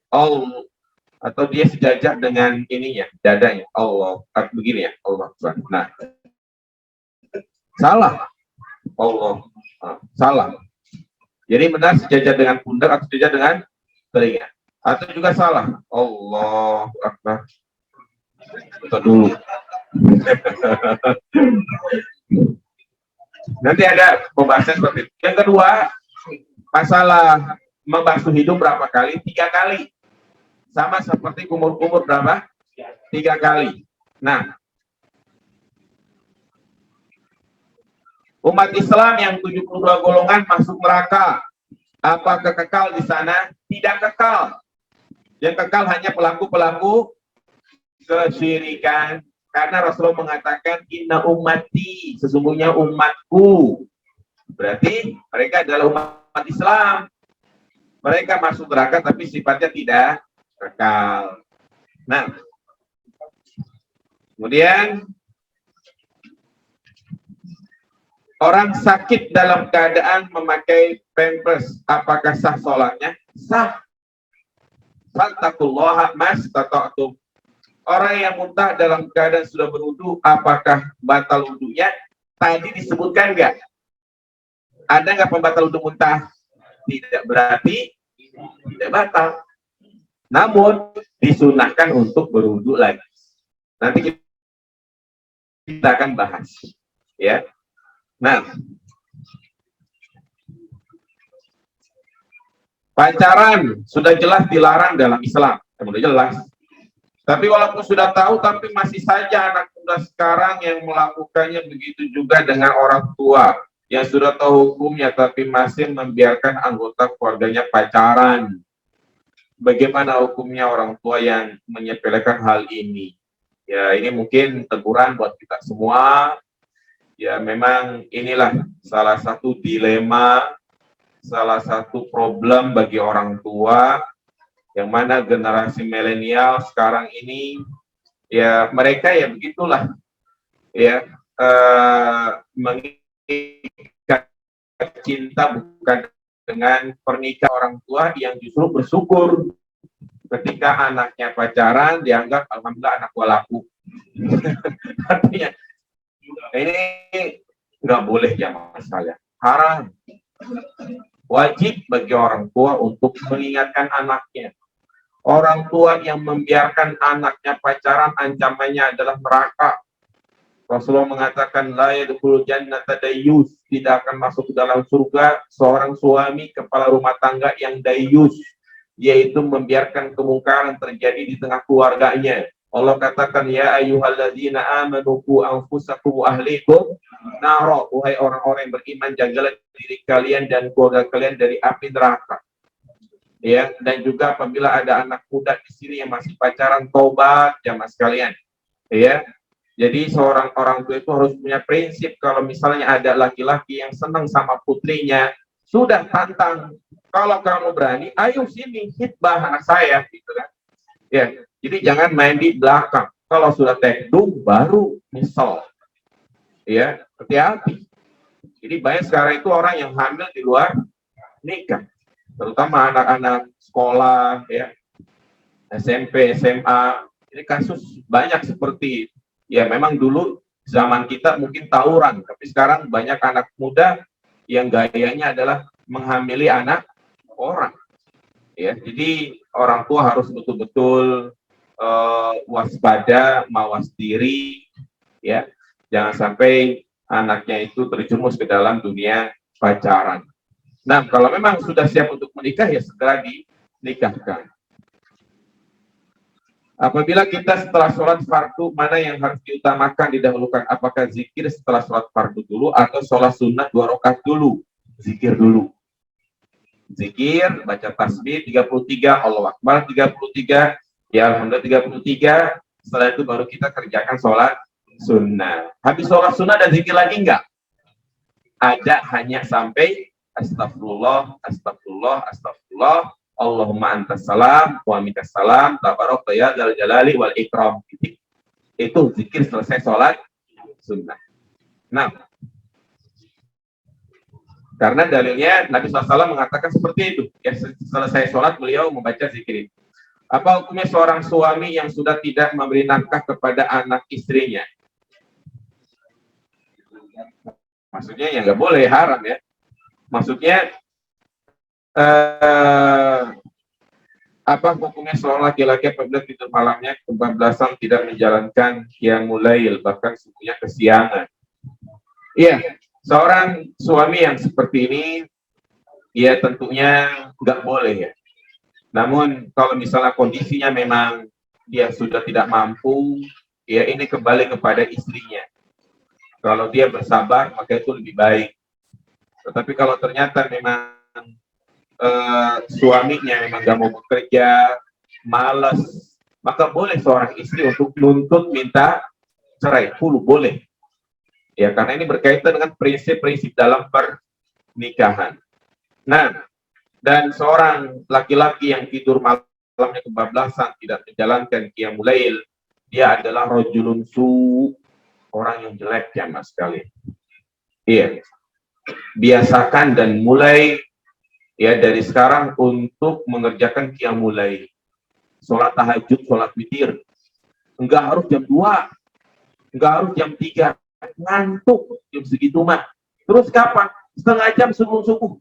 atau dia sejajar dengan ininya, dadanya. Allah, begini ya, Allah. Nah, salah. Allah, salah. Jadi benar sejajar dengan pundak atau sejajar dengan telinga. Atau juga salah. Allah Akbar. Kita dulu. Nanti ada pembahasan seperti itu. Yang kedua, masalah membasuh hidung berapa kali? 3 kali. Sama seperti kumur-kumur berapa? 3 kali. Nah, umat Islam yang 72 golongan masuk neraka. Apakah kekal di sana? Tidak kekal. Yang kekal hanya pelaku-pelaku kesyirikan. Karena Rasulullah mengatakan, inna ummati, sesungguhnya umatku. Berarti mereka adalah umat Islam. Mereka masuk neraka tapi sifatnya tidak kekal. Nah, kemudian orang sakit dalam keadaan memakai pampers, apakah sah sholatnya? Sah. Fattaqullaha mastata'tum. Orang yang muntah dalam keadaan sudah berwudu, apakah batal wudunya? Tadi disebutkan nggak? Ada nggak pembatal wudu muntah? Tidak, berarti tidak batal. Namun disunahkan untuk berwudu lagi. Nanti kita akan bahas, ya. Nah, pacaran sudah jelas dilarang dalam Islam, sudah jelas. Tapi walaupun sudah tahu, tapi masih saja anak muda sekarang yang melakukannya, begitu juga dengan orang tua yang sudah tahu hukumnya, tapi masih membiarkan anggota keluarganya pacaran. Bagaimana hukumnya orang tua yang menyepelekan hal ini? Ya, ini mungkin teguran buat kita semua. Ya, memang inilah salah satu dilema, salah satu problem bagi orang tua, yang mana generasi milenial sekarang ini, ya mereka ya begitulah, ya mengikat cinta bukan dengan pernikahan orang tua, yang justru bersyukur ketika anaknya pacaran dianggap alhamdulillah anak gua laku. Artinya ini nggak boleh ya mas saya, haram. Wajib bagi orang tua untuk mengingatkan anaknya. Orang tua yang membiarkan anaknya pacaran, ancamannya adalah neraka. Rasulullah mengatakan, la yadkhulul jannata dayyus, tidak akan masuk ke dalam surga seorang suami kepala rumah tangga yang dayyus, yaitu membiarkan kemungkaran terjadi di tengah keluarganya. Allah katakan, ya ayyuhalladzina amanu qu anfusakum wa ahlikum naro, wahai orang-orang yang beriman, jagalah diri kalian dan keluarga kalian dari api neraka. Ya, dan juga apabila ada anak muda di sini yang masih pacaran, tobat jamaah sekalian. Ya, jadi seorang orang tua itu harus punya prinsip, kalau misalnya ada laki-laki yang senang sama putrinya, sudah tantang, kalau kamu berani, ayo sini hitbah anak saya, gitu kan. Ya, jadi jangan main di belakang. Kalau sudah tekdung baru misal. Ya, hati-hati. Jadi banyak sekarang itu orang yang hamil di luar nikah. terutama anak-anak sekolah, ya, SMP, SMA. Ini kasus banyak seperti, ya memang dulu zaman kita mungkin tawuran, tapi sekarang banyak anak muda yang gayanya adalah menghamili anak orang. Ya, jadi orang tua harus betul-betul waspada, mawas diri, ya, jangan sampai anaknya itu terjerumus ke dalam dunia pacaran. Nah, kalau memang sudah siap untuk menikah, ya segera dinikahkan. Apabila kita setelah sholat fardu, mana yang harus diutamakan, didahulukan? Apakah zikir setelah sholat fardu dulu atau sholat sunnah 2 rakaat dulu? Zikir dulu. Zikir, baca tasbih 33, Allahu Akbar 33, ya Alhamdulillah 33. Setelah itu baru kita kerjakan sholat sunnah. Habis sholat sunnah ada zikir lagi enggak? Ada, hanya sampai astagfirullah, astagfirullah, astagfirullah, Allahumma antas salam wa minkas salam, tabarakta ya dzal jalali wal ikram. Itu zikir selesai sholat sunnah. Nah, karena dalilnya Nabi SAW mengatakan seperti itu. Ya, selesai sholat beliau membaca zikir. Apa hukumnya seorang suami yang sudah tidak memberi nafkah kepada anak istrinya? Maksudnya ya nggak boleh, haram ya. Maksudnya apa hukumnya seorang laki-laki apabila tidur malamnya kebablasan tidak menjalankan qiyamul lail, bahkan subuhnya kesiangan? Iya, seorang suami yang seperti ini, ya tentunya nggak boleh ya. Namun kalau misalnya kondisinya memang dia sudah tidak mampu, ya ini kembali kepada istrinya. Kalau dia bersabar, maka itu lebih baik. Tetapi kalau ternyata memang suaminya memang nggak mau bekerja, malas, maka boleh seorang istri untuk nuntut minta cerai, boleh. Ya, karena ini berkaitan dengan prinsip-prinsip dalam pernikahan. Nah, dan seorang laki-laki yang tidur malamnya kebablasan, tidak menjalankan qiyamul lail, dia adalah rajulun su, orang yang jelek ya mas sekalian. Iya. Biasakan dan mulai ya dari sekarang untuk mengerjakan qiyamul lail. Sholat tahajud, sholat witir. Enggak harus jam 2, enggak harus jam 3. Ngantuk jam segitu mah. Terus kapan? Setengah jam sebelum subuh.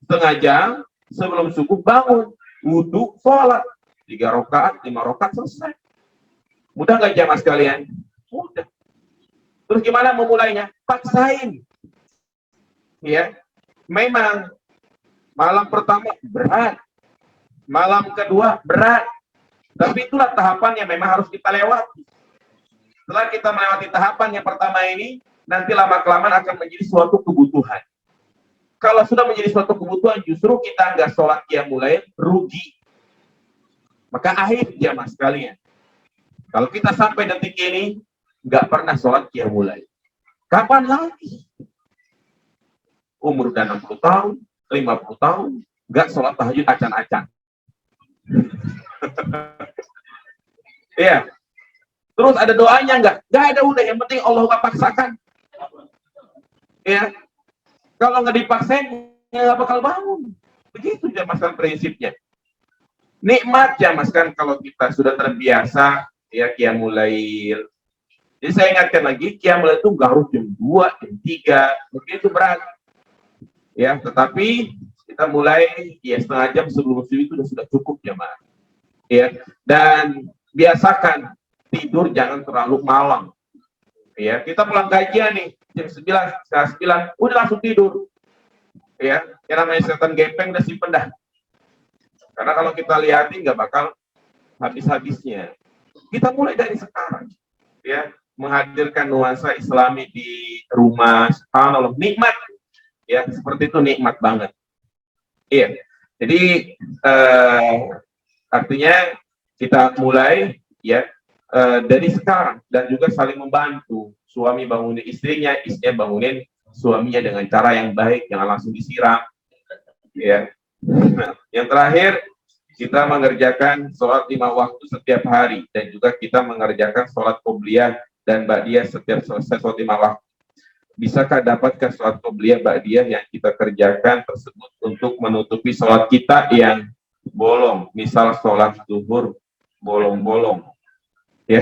Setengah jam sebelum subuh bangun, wudhu, sholat 3 rakaat, 5 rakaat, selesai. Mudah nggak jamaah sekalian? Mudah. Terus gimana memulainya? Paksain. Ya, memang malam pertama berat, malam kedua berat, tapi itulah tahapan yang memang harus kita lewati. Setelah kita melewati tahapan yang pertama ini, nanti lama-kelamaan akan menjadi suatu kebutuhan. Kalau sudah menjadi suatu kebutuhan, justru kita nggak sholat qiyamul lail, rugi. Maka akhir jamaah sekalian, kalau kita sampai detik ini nggak pernah sholat qiyamul lail, kapan lagi? Umur udah 60 tahun, 50 tahun, nggak sholat tahajud acan-acan. Iya. Terus ada doanya nggak? Nggak ada, udah. Yang penting Allah nggak paksakan. Ya. Kalau nggak dipaksain, ya nggak bakal bangun. Begitu jamaskan prinsipnya. Nikmat jamaskan kalau kita sudah terbiasa ya qiyamul lail. Jadi saya ingatkan lagi, qiyamul lail itu nggak harus jam 2, jam 3, mungkin itu berat. Ya, tetapi kita mulai ya setengah jam sebelum subuh itu sudah cukup jamaah. Ya, dan biasakan tidur jangan terlalu malam. Ya, kita pulang kajian nih jam 9, setengah 9, udah langsung tidur. Ya, yang namanya setan gepeng udah simpen dah. Karena kalau kita lihatin nggak bakal habis-habisnya. Kita mulai dari sekarang. Ya, menghadirkan nuansa Islami di rumah. Subhanallah, nikmat. Ya, seperti itu nikmat banget. Iya. Jadi artinya kita mulai ya dari sekarang dan juga saling membantu. Suami bangunin istrinya, istrinya bangunin suaminya dengan cara yang baik, jangan langsung disiram. Ya. Nah, yang terakhir kita mengerjakan sholat 5 waktu setiap hari dan juga kita mengerjakan sholat qobliyah dan ba'diyah setiap selesai sholat 5 waktu. Bisakah dapatkah sholat qobliyah ba'diyah yang kita kerjakan tersebut untuk menutupi sholat kita yang bolong, misal sholat zuhur bolong-bolong? Ya,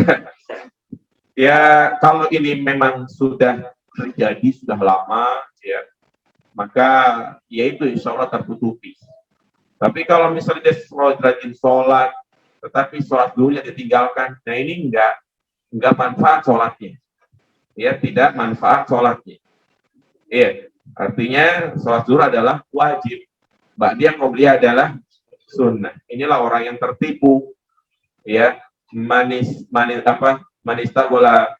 ya kalau ini memang sudah terjadi sudah lama, ya maka yaitu insya Allah tertutupi. Tapi kalau misalnya dia rajin sholat, tetapi sholat dulunya ditinggalkan, nah ini enggak manfaat sholatnya. Ya, tidak manfaat sholatnya. Iya, artinya sholat zuhur adalah wajib. Ba'diyah qobliyah adalah sunnah. Inilah orang yang tertipu. Ya, manistagola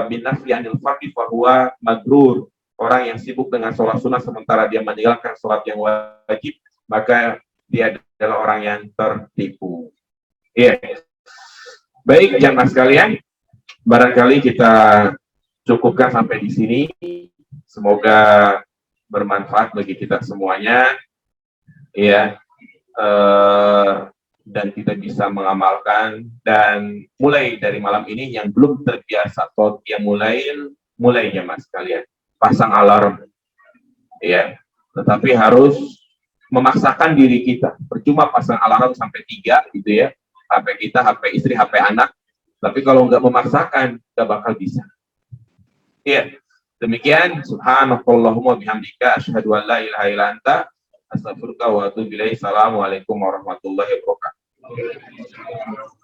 binafli anil fardhi fahuwa magrur. Orang yang sibuk dengan sholat sunnah sementara dia meninggalkan sholat yang wajib, maka dia adalah orang yang tertipu. Iya. Baik, jamaah sekalian, barangkali kita cukupkan sampai di sini. Semoga bermanfaat bagi kita semuanya, ya, dan kita bisa mengamalkan. Dan mulai dari malam ini yang belum terbiasa yang mulai jamaah sekalian, pasang alarm, ya. Tetapi harus memaksakan diri kita. Percuma pasang alarm sampai 3 gitu ya, HP kita, HP istri, HP anak. Tapi kalau nggak memaksakan, nggak bakal bisa. Iya. Demikian, subhanakallahumma bihamdika asyhadu an la ilaha illa anta astaghfiruka wa atubu ilaik. Assalamualaikum warahmatullahi wabarakatuh.